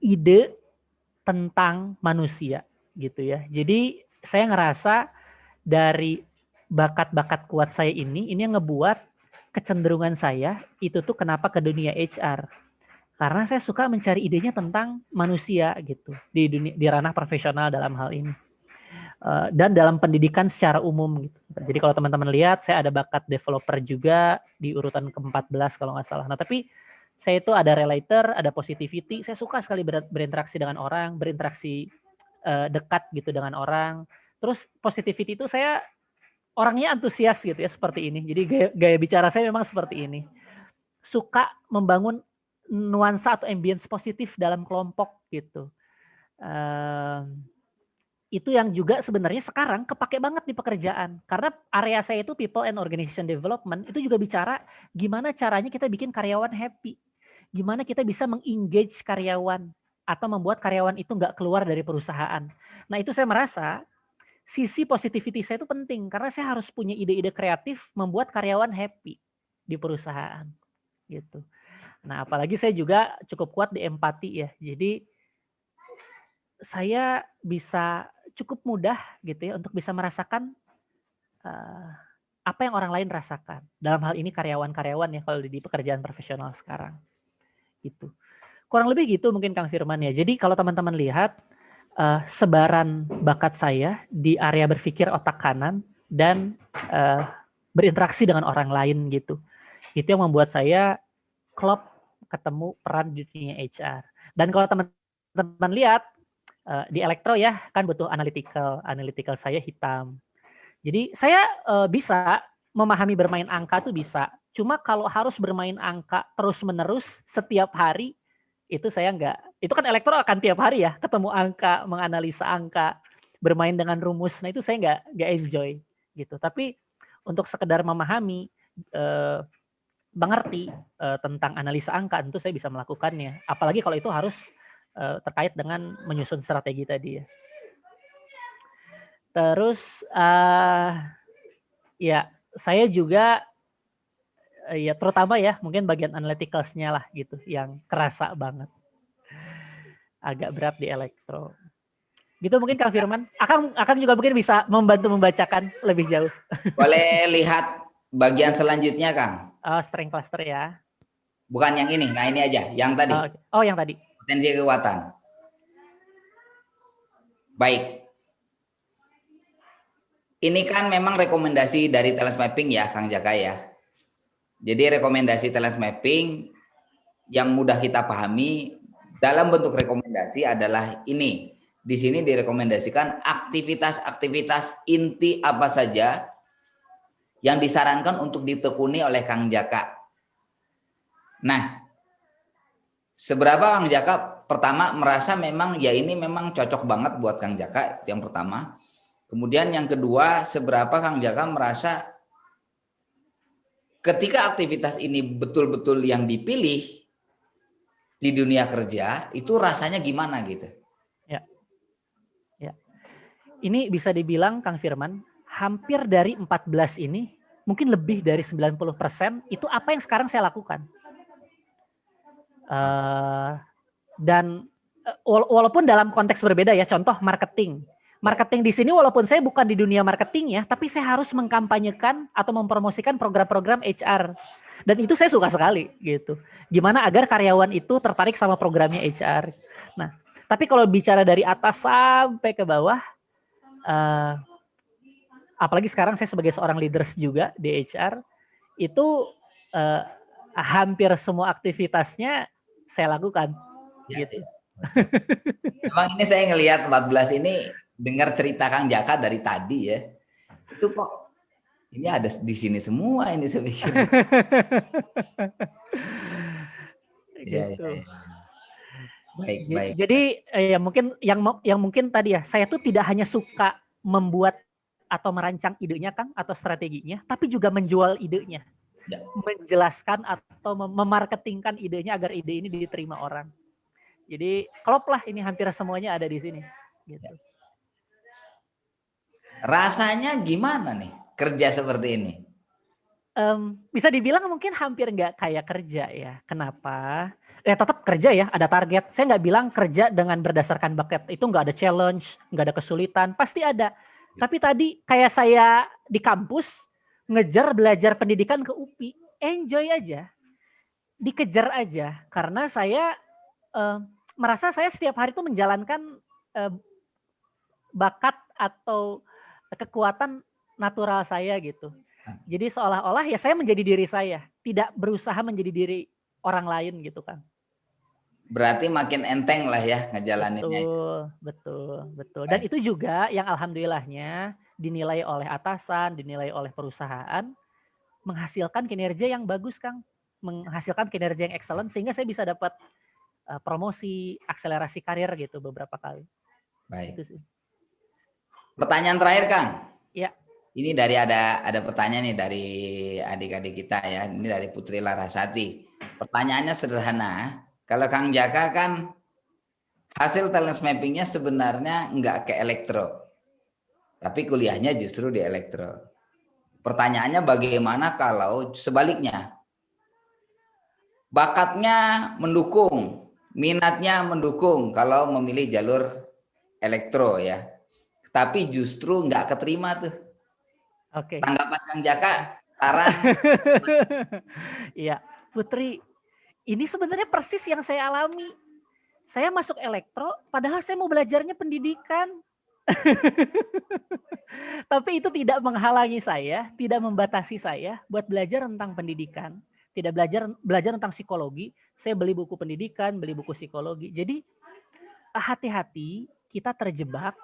ide tentang manusia gitu ya. Jadi saya ngerasa dari bakat-bakat kuat saya ini yang ngebuat kecenderungan saya itu tuh kenapa ke dunia HR. Karena saya suka mencari idenya tentang manusia gitu di ranah profesional dalam hal ini. Dan dalam pendidikan secara umum gitu. Jadi kalau teman-teman lihat saya ada bakat developer juga di urutan ke-14 kalau nggak salah. Nah, tapi saya itu ada relator, ada positivity. Saya suka sekali berinteraksi dengan orang, berinteraksi dekat gitu dengan orang. Terus positivity itu saya orangnya antusias gitu ya seperti ini. Jadi gaya bicara saya memang seperti ini. Suka membangun nuansa atau ambience positif dalam kelompok gitu. Itu yang juga sebenarnya sekarang kepake banget di pekerjaan. Karena area saya itu people and organization development, itu juga bicara gimana caranya kita bikin karyawan happy. Gimana kita bisa mengengage karyawan atau membuat karyawan itu nggak keluar dari perusahaan. Nah itu saya merasa sisi positivity saya itu penting karena saya harus punya ide-ide kreatif membuat karyawan happy di perusahaan gitu. Nah apalagi saya juga cukup kuat di empati ya. Jadi saya bisa cukup mudah gitu ya untuk bisa merasakan apa yang orang lain rasakan. Dalam hal ini karyawan-karyawan ya kalau di pekerjaan profesional sekarang. Gitu. Kurang lebih gitu mungkin Kang Firman ya. Jadi kalau teman-teman lihat sebaran bakat saya di area berpikir otak kanan dan berinteraksi dengan orang lain gitu. Itu yang membuat saya klop ketemu peran di dunia HR. Dan kalau teman-teman lihat di elektro ya kan butuh analytical saya hitam. Jadi saya bisa memahami bermain angka tuh bisa. Cuma kalau harus bermain angka terus-menerus setiap hari itu saya enggak. Itu kan elektro akan tiap hari ya ketemu angka, menganalisa angka, bermain dengan rumus. Nah itu saya enggak enjoy gitu. Tapi untuk sekedar memahami mengerti tentang analisa angka tentu saya bisa melakukannya. Apalagi kalau itu harus terkait dengan menyusun strategi tadi ya. Terus ya saya juga ya terutama ya mungkin bagian analyticals-nya lah gitu yang kerasa banget. Agak berat di elektro. Gitu mungkin Kang Firman. Akan juga mungkin bisa membantu membacakan lebih jauh. Boleh lihat bagian selanjutnya Kang. Strength cluster ya. Bukan yang ini, nah ini aja, yang tadi. Oh yang tadi. Potensi kekuatan. Baik. Ini kan memang rekomendasi dari talent mapping ya Kang Jaka ya. Jadi rekomendasi talent mapping yang mudah kita pahami dalam bentuk rekomendasi adalah ini. Di sini direkomendasikan aktivitas-aktivitas inti apa saja yang disarankan untuk ditekuni oleh Kang Jaka. Nah, seberapa Kang Jaka pertama merasa memang ya ini memang cocok banget buat Kang Jaka, itu yang pertama. Kemudian yang kedua, seberapa Kang Jaka merasa ketika aktivitas ini betul-betul yang dipilih di dunia kerja, itu rasanya gimana gitu? Ya. ini bisa dibilang Kang Firman, hampir dari 14 ini, mungkin lebih dari 90% itu apa yang sekarang saya lakukan. Dan walaupun dalam konteks berbeda ya, contoh marketing. Marketing di sini walaupun saya bukan di dunia marketing ya, tapi saya harus mengkampanyekan atau mempromosikan program-program HR. Dan itu saya suka sekali gitu. Gimana agar karyawan itu tertarik sama programnya HR. Nah, tapi kalau bicara dari atas sampai ke bawah, apalagi sekarang saya sebagai seorang leaders juga di HR, itu hampir semua aktivitasnya saya lakukan. Ya, Gitu. ya. Memang ini saya ngelihat 14 ini dengar cerita Kang Jaka dari tadi ya. Itu kok ini ada di sini semua ini saya pikir. Gitu. Ya. Baik. Jadi ya mungkin yang mungkin tadi ya, saya tuh tidak hanya suka membuat atau merancang idenya Kang atau strateginya, tapi juga menjual idenya. Ya. Menjelaskan atau memarketingkan idenya agar ide ini diterima orang. Jadi klop lah, ini hampir semuanya ada di sini. Gitu. Rasanya gimana nih kerja seperti ini? Bisa dibilang mungkin hampir nggak kayak kerja ya. Kenapa? Ya tetap kerja ya, ada target. Saya nggak bilang kerja dengan berdasarkan bakat. Itu nggak ada challenge, nggak ada kesulitan. Pasti ada. Tapi tadi kayak saya di kampus, ngejar belajar pendidikan ke UPI. Enjoy aja. Dikejar aja. Karena saya merasa saya setiap hari itu menjalankan bakat atau kekuatan natural saya gitu. Jadi seolah-olah ya saya menjadi diri saya, tidak berusaha menjadi diri orang lain gitu kan. Berarti makin enteng lah ya ngejalaninnya. Betul. Dan itu juga yang alhamdulillahnya dinilai oleh atasan, dinilai oleh perusahaan, menghasilkan kinerja yang bagus Kang. Menghasilkan kinerja yang excellent sehingga saya bisa dapat promosi, akselerasi karir gitu beberapa kali. Baik. Itu sih. Pertanyaan terakhir Kang. Ya. Ini dari ada pertanyaan nih dari adik-adik kita ya. Ini dari Putri Larasati. Pertanyaannya sederhana. Kalau Kang Jaka kan hasil talent mappingnya sebenarnya nggak ke elektro. Tapi kuliahnya justru di elektro. Pertanyaannya bagaimana kalau sebaliknya? Bakatnya mendukung, minatnya mendukung kalau memilih jalur elektro ya. Tapi justru nggak keterima tuh. Oke. Tanggapan Kang Jaka, saran. Iya, Putri, ini sebenarnya persis yang saya alami. Saya masuk elektro, padahal saya mau belajarnya pendidikan. Tapi itu tidak menghalangi saya, tidak membatasi saya buat belajar tentang pendidikan. Tidak belajar tentang psikologi. Saya beli buku pendidikan, beli buku psikologi. Jadi hati-hati kita terjebak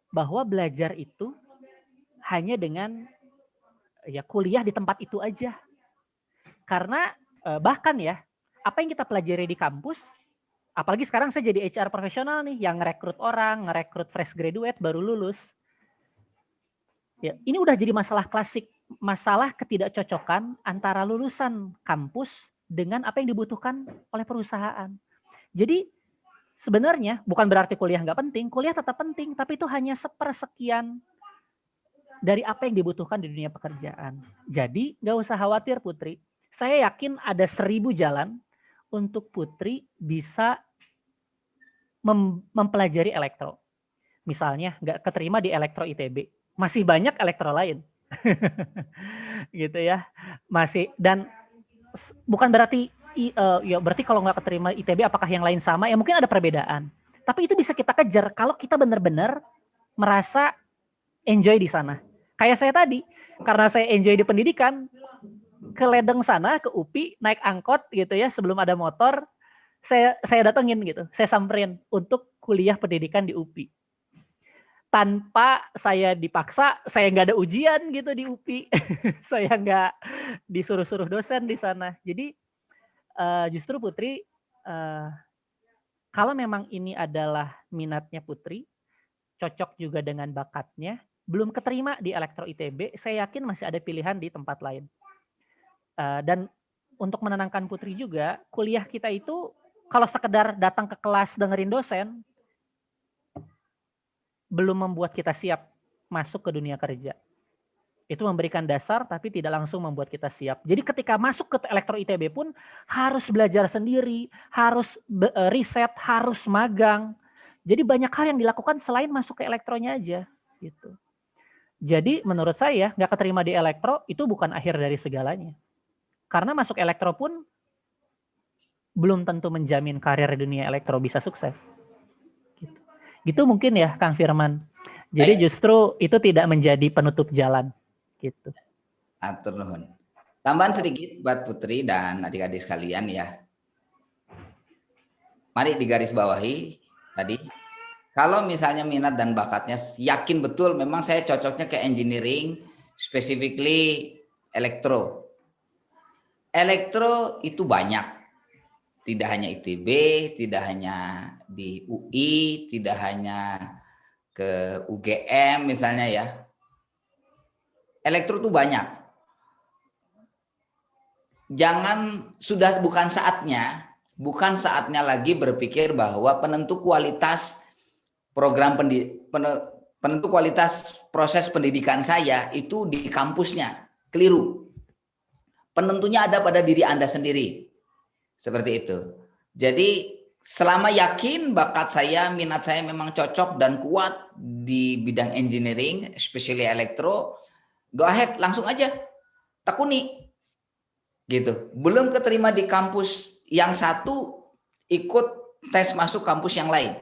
bahwa belajar itu hanya dengan ya kuliah di tempat itu aja. Karena bahkan ya, apa yang kita pelajari di kampus, apalagi sekarang saya jadi HR profesional nih, yang ngerekrut orang, ngerekrut fresh graduate baru lulus. Ya, ini udah jadi masalah klasik, masalah ketidakcocokan antara lulusan kampus dengan apa yang dibutuhkan oleh perusahaan. Jadi sebenarnya bukan berarti kuliah nggak penting, kuliah tetap penting, tapi itu hanya sepersekian dari apa yang dibutuhkan di dunia pekerjaan. Jadi nggak usah khawatir Putri. Saya yakin ada 1000 jalan untuk Putri bisa mempelajari elektro. Misalnya nggak keterima di elektro ITB, masih banyak elektro lain. Gitu ya. Masih, dan bukan berarti ya berarti kalau nggak keterima ITB apakah yang lain sama? Ya mungkin ada perbedaan. Tapi itu bisa kita kejar kalau kita benar-benar merasa enjoy di sana. Kayak saya tadi, karena saya enjoy di pendidikan, ke Ledeng sana, ke UPI, naik angkot gitu ya, sebelum ada motor, saya datengin gitu, saya samperin untuk kuliah pendidikan di UPI. Tanpa saya dipaksa, saya nggak ada ujian gitu di UPI, saya nggak disuruh-suruh dosen di sana. Jadi justru Putri, kalau memang ini adalah minatnya Putri, cocok juga dengan bakatnya, belum keterima di elektro ITB, saya yakin masih ada pilihan di tempat lain. Dan untuk menenangkan Putri juga, kuliah kita itu kalau sekedar datang ke kelas dengerin dosen, belum membuat kita siap masuk ke dunia kerja. Itu memberikan dasar tapi tidak langsung membuat kita siap. Jadi ketika masuk ke elektro ITB pun harus belajar sendiri, harus riset, harus magang. Jadi banyak hal yang dilakukan selain masuk ke elektronya aja gitu. Jadi menurut saya nggak keterima di elektro itu bukan akhir dari segalanya. Karena masuk elektro pun belum tentu menjamin karir di dunia elektro bisa sukses. Gitu. Gitu mungkin ya Kang Firman. Jadi justru itu tidak menjadi penutup jalan. Gitu. Atur nuhun. Tambahan sedikit buat Putri dan adik-adik sekalian ya. Mari digarisbawahi tadi. Kalau misalnya minat dan bakatnya yakin betul memang saya cocoknya ke engineering, specifically elektro. Elektro itu banyak. Tidak hanya ITB, tidak hanya di UI, tidak hanya ke UGM misalnya ya. Elektro itu banyak. Jangan, sudah bukan saatnya lagi berpikir bahwa penentu kualitas penentu kualitas proses pendidikan saya itu di kampusnya. Keliru. Penentunya ada pada diri Anda sendiri. Seperti itu. Jadi selama yakin bakat saya, minat saya memang cocok dan kuat di bidang engineering, especially elektro, go ahead, langsung aja. Tekuni. Gitu. Belum keterima di kampus yang satu, ikut tes masuk kampus yang lain.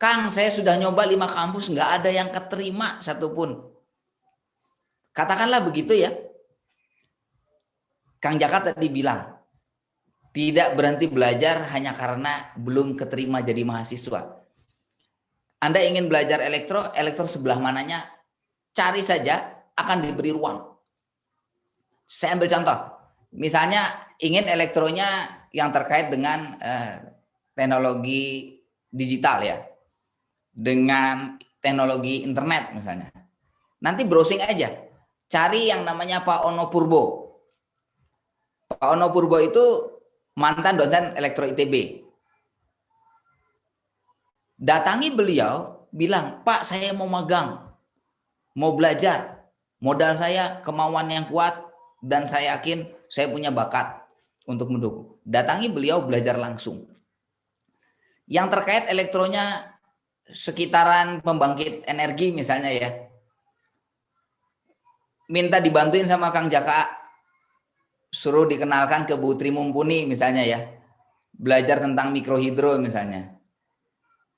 Kang, saya sudah nyoba 5 kampus, nggak ada yang keterima satupun. Katakanlah begitu ya. Kang Jaka tadi bilang, tidak berhenti belajar hanya karena belum keterima jadi mahasiswa. Anda ingin belajar elektro sebelah mananya, cari saja, akan diberi ruang. Saya ambil contoh, misalnya ingin elektronya yang terkait dengan teknologi digital ya, dengan teknologi internet misalnya. Nanti browsing aja, cari yang namanya Pak Ono Purbo. Pak Ono Purbo itu mantan dosen elektro ITB. Datangi beliau, bilang, Pak saya mau magang, mau belajar, modal saya kemauan yang kuat, dan saya yakin saya punya bakat untuk mendukung. Datangi beliau, belajar langsung. Yang terkait elektronya sekitaran pembangkit energi misalnya ya, minta dibantuin sama Kang Jaka, suruh dikenalkan ke Bu Tri Mumpuni misalnya ya, belajar tentang mikrohidro misalnya.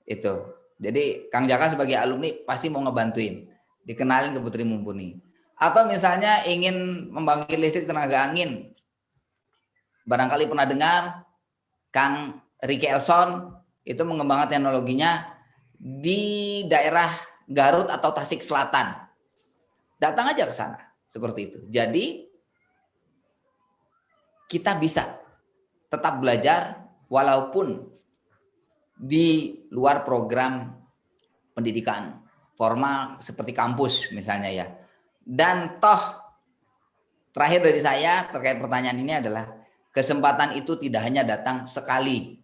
Itu. Jadi Kang Jaka sebagai alumni pasti mau ngebantuin, dikenalin ke Bu Tri Mumpuni. Atau misalnya ingin membangkit listrik tenaga angin, barangkali pernah dengar Kang Ricky Elson itu mengembangkan teknologinya di daerah Garut atau Tasik Selatan. Datang aja ke sana seperti itu. Jadi kita bisa tetap belajar walaupun di luar program pendidikan formal seperti kampus misalnya ya. Dan toh terakhir dari saya terkait pertanyaan ini adalah kesempatan itu tidak hanya datang sekali.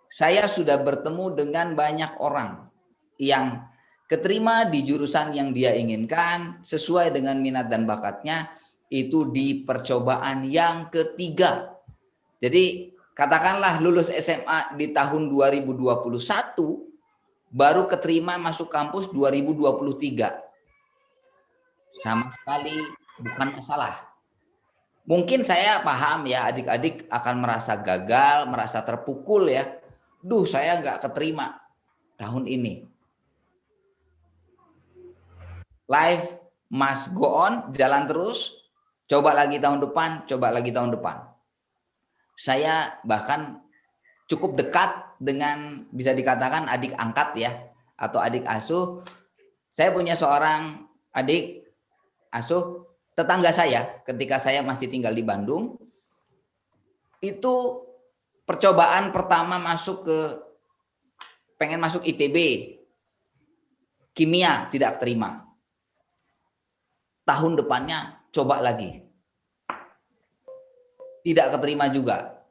Saya sudah bertemu dengan banyak orang yang keterima di jurusan yang dia inginkan sesuai dengan minat dan bakatnya, itu di percobaan yang ketiga. Jadi katakanlah lulus SMA di tahun 2021 baru keterima masuk kampus 2023. Sama sekali bukan masalah. Mungkin saya paham ya, adik-adik akan merasa gagal, merasa terpukul ya. Duh, saya nggak keterima tahun ini. Life must go on, jalan terus. Coba lagi tahun depan, coba lagi tahun depan. Saya bahkan cukup dekat dengan bisa dikatakan adik angkat ya, atau adik asuh. Saya punya seorang adik asuh tetangga saya ketika saya masih tinggal di Bandung. Itu percobaan pertama pengen masuk ITB, kimia tidak terima. Tahun depannya coba lagi, tidak keterima juga.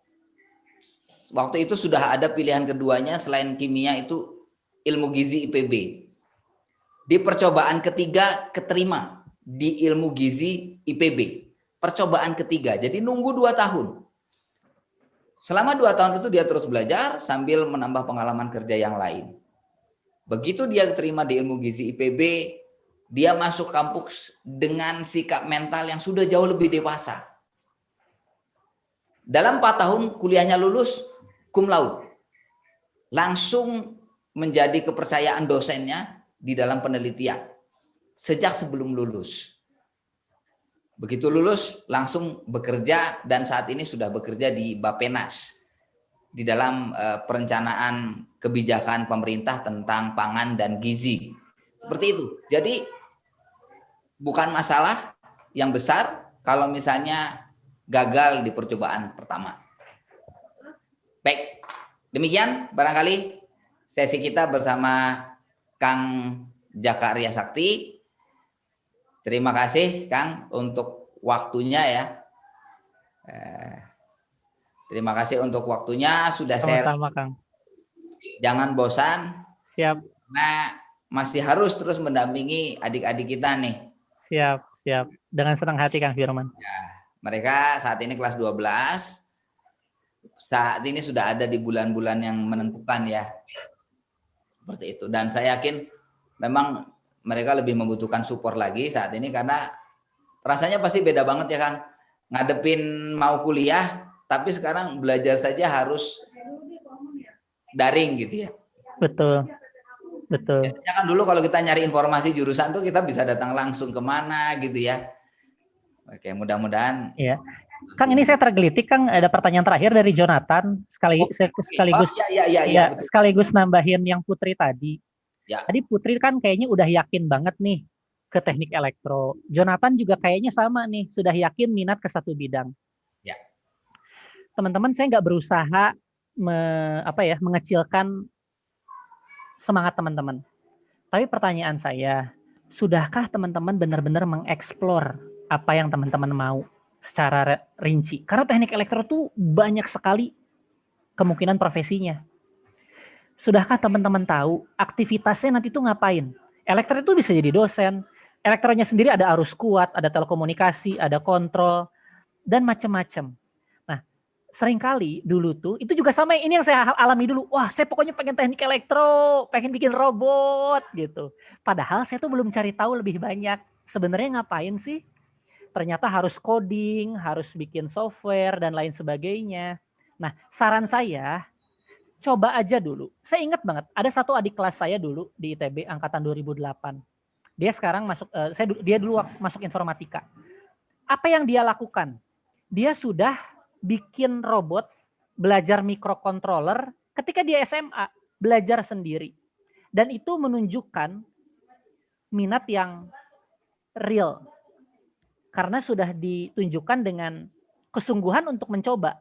Waktu itu sudah ada pilihan keduanya selain kimia itu ilmu gizi IPB. Di percobaan ketiga keterima di ilmu gizi IPB. Percobaan ketiga, jadi nunggu 2 tahun. Selama 2 tahun itu dia terus belajar sambil menambah pengalaman kerja yang lain. Begitu dia terima di ilmu gizi IPB, dia masuk kampus dengan sikap mental yang sudah jauh lebih dewasa. Dalam 4 tahun kuliahnya lulus cum laude. Langsung menjadi kepercayaan dosennya di dalam penelitian. Sejak sebelum lulus. Begitu lulus langsung bekerja dan saat ini sudah bekerja di Bappenas di dalam perencanaan kebijakan pemerintah tentang pangan dan gizi. Seperti itu. Jadi bukan masalah yang besar kalau misalnya gagal di percobaan pertama. Baik, demikian barangkali sesi kita bersama Kang Jaka Arya Sakti. Terima kasih Kang untuk waktunya ya. Terima kasih untuk waktunya sudah share. Sama-sama Kang. Jangan bosan. Siap. Nah, masih harus terus mendampingi adik-adik kita nih. Siap, siap. Dengan senang hati Kang Firman. Ya, mereka saat ini kelas 12. Saat ini sudah ada di bulan-bulan yang menentukan ya. Seperti itu. Dan saya yakin memang mereka lebih membutuhkan support lagi saat ini karena rasanya pasti beda banget ya Kang. Ngadepin mau kuliah, tapi sekarang belajar saja harus daring gitu ya. Betul. Betul. Biasanya kan dulu kalau kita nyari informasi jurusan tuh kita bisa datang langsung kemana gitu ya. Oke, mudah-mudahan. Iya. Kang, ini saya tergelitik Kang, ada pertanyaan terakhir dari Jonathan sekaligus nambahin yang Putri tadi. Ya. Tadi Putri kan kayaknya udah yakin banget nih ke teknik elektro. Jonathan juga kayaknya sama nih, sudah yakin minat ke satu bidang. Ya. Teman-teman, saya nggak berusaha mengecilkan semangat teman-teman. Tapi pertanyaan saya, sudahkah teman-teman benar-benar mengeksplor apa yang teman-teman mau secara rinci? Karena teknik elektro tuh banyak sekali kemungkinan profesinya. Sudahkah teman-teman tahu aktivitasnya nanti tuh ngapain? Elektro itu bisa jadi dosen. Elektronya sendiri ada arus kuat, ada telekomunikasi, ada kontrol, dan macam-macam. Nah, seringkali dulu tuh, itu juga sama ini yang saya alami dulu. Wah, saya pokoknya pengen teknik elektro, pengen bikin robot gitu. Padahal saya tuh belum cari tahu lebih banyak. Sebenarnya ngapain sih? Ternyata harus coding, harus bikin software, dan lain sebagainya. Nah, saran saya, coba aja dulu. Saya ingat banget, ada satu adik kelas saya dulu di ITB angkatan 2008. Dia sekarang dia dulu masuk informatika. Apa yang dia lakukan? Dia sudah bikin robot, belajar microcontroller ketika dia SMA, belajar sendiri. Dan itu menunjukkan minat yang real. Karena sudah ditunjukkan dengan kesungguhan untuk mencoba.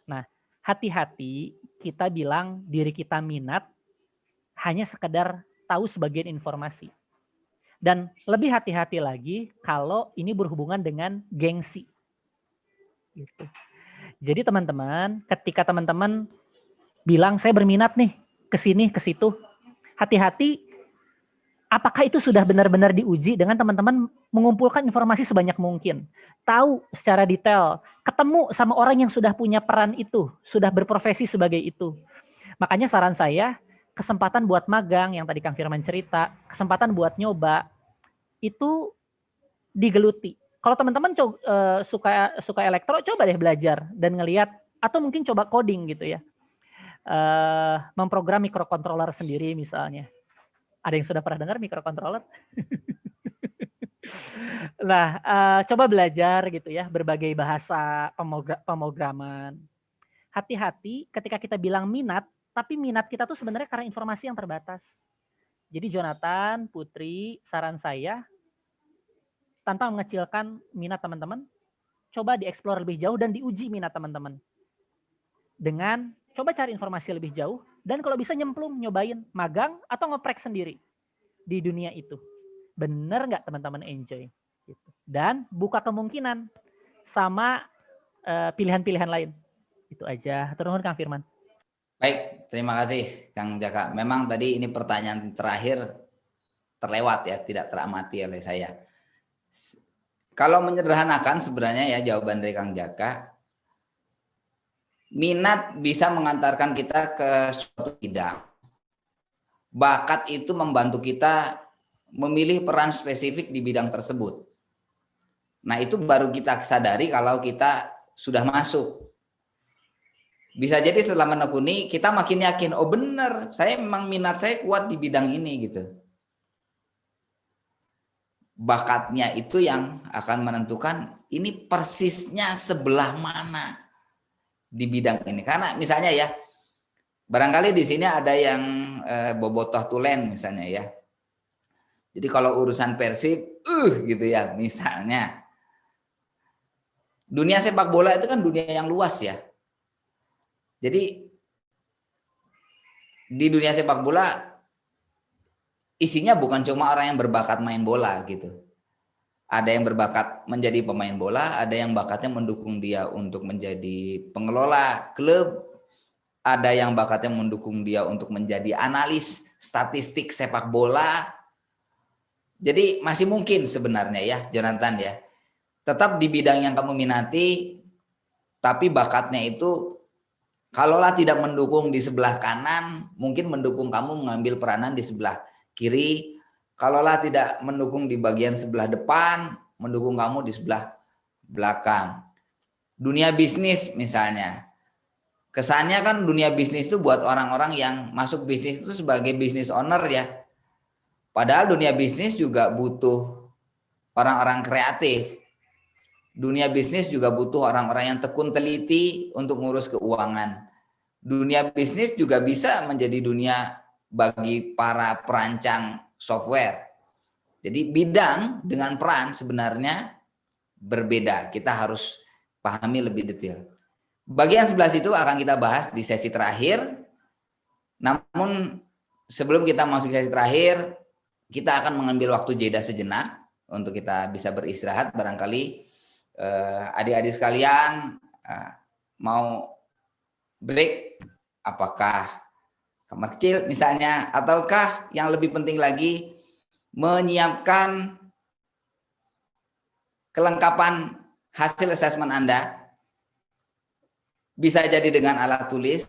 Nah, hati-hati kita bilang diri kita minat hanya sekedar tahu sebagian informasi. Dan lebih hati-hati lagi kalau ini berhubungan dengan gengsi. Gitu. Jadi teman-teman, ketika teman-teman bilang saya berminat nih ke sini, ke situ, hati-hati apakah itu sudah benar-benar diuji dengan teman-teman mengumpulkan informasi sebanyak mungkin. Tahu secara detail, ketemu sama orang yang sudah punya peran itu, sudah berprofesi sebagai itu. Makanya saran saya, kesempatan buat magang yang tadi Kang Firman cerita, kesempatan buat nyoba, itu digeluti. Kalau teman-teman suka elektro, coba deh belajar dan ngelihat, atau mungkin coba coding gitu ya. Memprogram microcontroller sendiri misalnya. Ada yang sudah pernah dengar microcontroller? Nah, coba belajar gitu ya, berbagai bahasa pemrograman. Hati-hati ketika kita bilang minat, tapi minat kita tuh sebenarnya karena informasi yang terbatas. Jadi Jonathan, Putri, saran saya, tanpa mengecilkan minat teman-teman, coba dieksplor lebih jauh dan diuji minat teman-teman. Dengan coba cari informasi lebih jauh, dan kalau bisa nyemplung, nyobain, magang, atau ngeprek sendiri di dunia itu. Bener nggak teman-teman enjoy? Gitu. Dan buka kemungkinan sama pilihan-pilihan lain. Itu aja. Turun Kang Firman. Baik, terima kasih Kang Jaka. Memang tadi ini pertanyaan terakhir terlewat ya, tidak teramati oleh saya. Kalau menyederhanakan sebenarnya ya jawaban dari Kang Jaka, minat bisa mengantarkan kita ke suatu bidang. Bakat itu membantu kita memilih peran spesifik di bidang tersebut. Nah, itu baru kita sadari kalau kita sudah masuk. Bisa jadi setelah menekuni kita makin yakin, oh benar, saya memang minat saya kuat di bidang ini gitu. Bakatnya itu yang akan menentukan ini persisnya sebelah mana di bidang ini. Karena misalnya ya, barangkali di sini ada yang bobotoh tulen misalnya ya. Jadi kalau urusan Persib, gitu ya, misalnya. Dunia sepak bola itu kan dunia yang luas ya. Jadi di dunia sepak bola isinya bukan cuma orang yang berbakat main bola gitu. Ada yang berbakat menjadi pemain bola, ada yang bakatnya mendukung dia untuk menjadi pengelola klub, ada yang bakatnya mendukung dia untuk menjadi analis statistik sepak bola. Jadi masih mungkin sebenarnya ya, Jonathan ya. Tetap di bidang yang kamu minati, tapi bakatnya itu kalaulah tidak mendukung di sebelah kanan, mungkin mendukung kamu mengambil peranan di sebelah kiri. Kalaulah tidak mendukung di bagian sebelah depan, mendukung kamu di sebelah belakang. Dunia bisnis misalnya. Kesannya kan dunia bisnis itu buat orang-orang yang masuk bisnis itu sebagai business owner ya. Padahal dunia bisnis juga butuh orang-orang kreatif. Dunia bisnis juga butuh orang-orang yang tekun teliti untuk ngurus keuangan. Dunia bisnis juga bisa menjadi dunia bagi para perancang software. Jadi bidang dengan peran sebenarnya berbeda. Kita harus pahami lebih detail. Bagian sebelah situ akan kita bahas di sesi terakhir. Namun sebelum kita masuk sesi terakhir, kita akan mengambil waktu jeda sejenak untuk kita bisa beristirahat. Barangkali adik-adik sekalian mau break, apakah kamar kecil misalnya, ataukah yang lebih penting lagi menyiapkan kelengkapan hasil asesmen Anda, bisa jadi dengan alat tulis,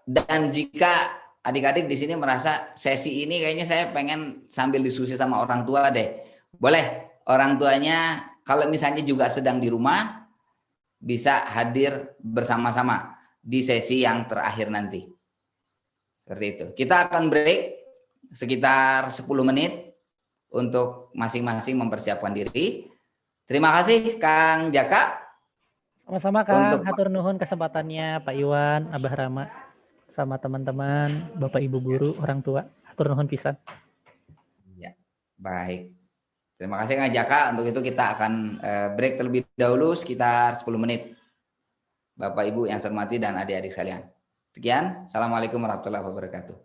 dan jika adik-adik di sini merasa sesi ini kayaknya saya pengen sambil diskusi sama orang tua deh, boleh orang tuanya kalau misalnya juga sedang di rumah bisa hadir bersama-sama di sesi yang terakhir nanti. Seperti itu. Kita akan break sekitar 10 menit untuk masing-masing mempersiapkan diri. Terima kasih Kang Jaka. Sama-sama Kang, Untuk hatur nuhun kesempatannya Pak Iwan, Abah Rama, sama teman-teman, Bapak Ibu guru, orang tua. Hatur nuhun pisan. ya, baik. Terima kasih Kang Jaka. Untuk itu kita akan break terlebih dahulu sekitar 10 menit. Bapak Ibu yang saya hormati dan adik-adik sekalian. Sekian. Assalamualaikum warahmatullahi wabarakatuh.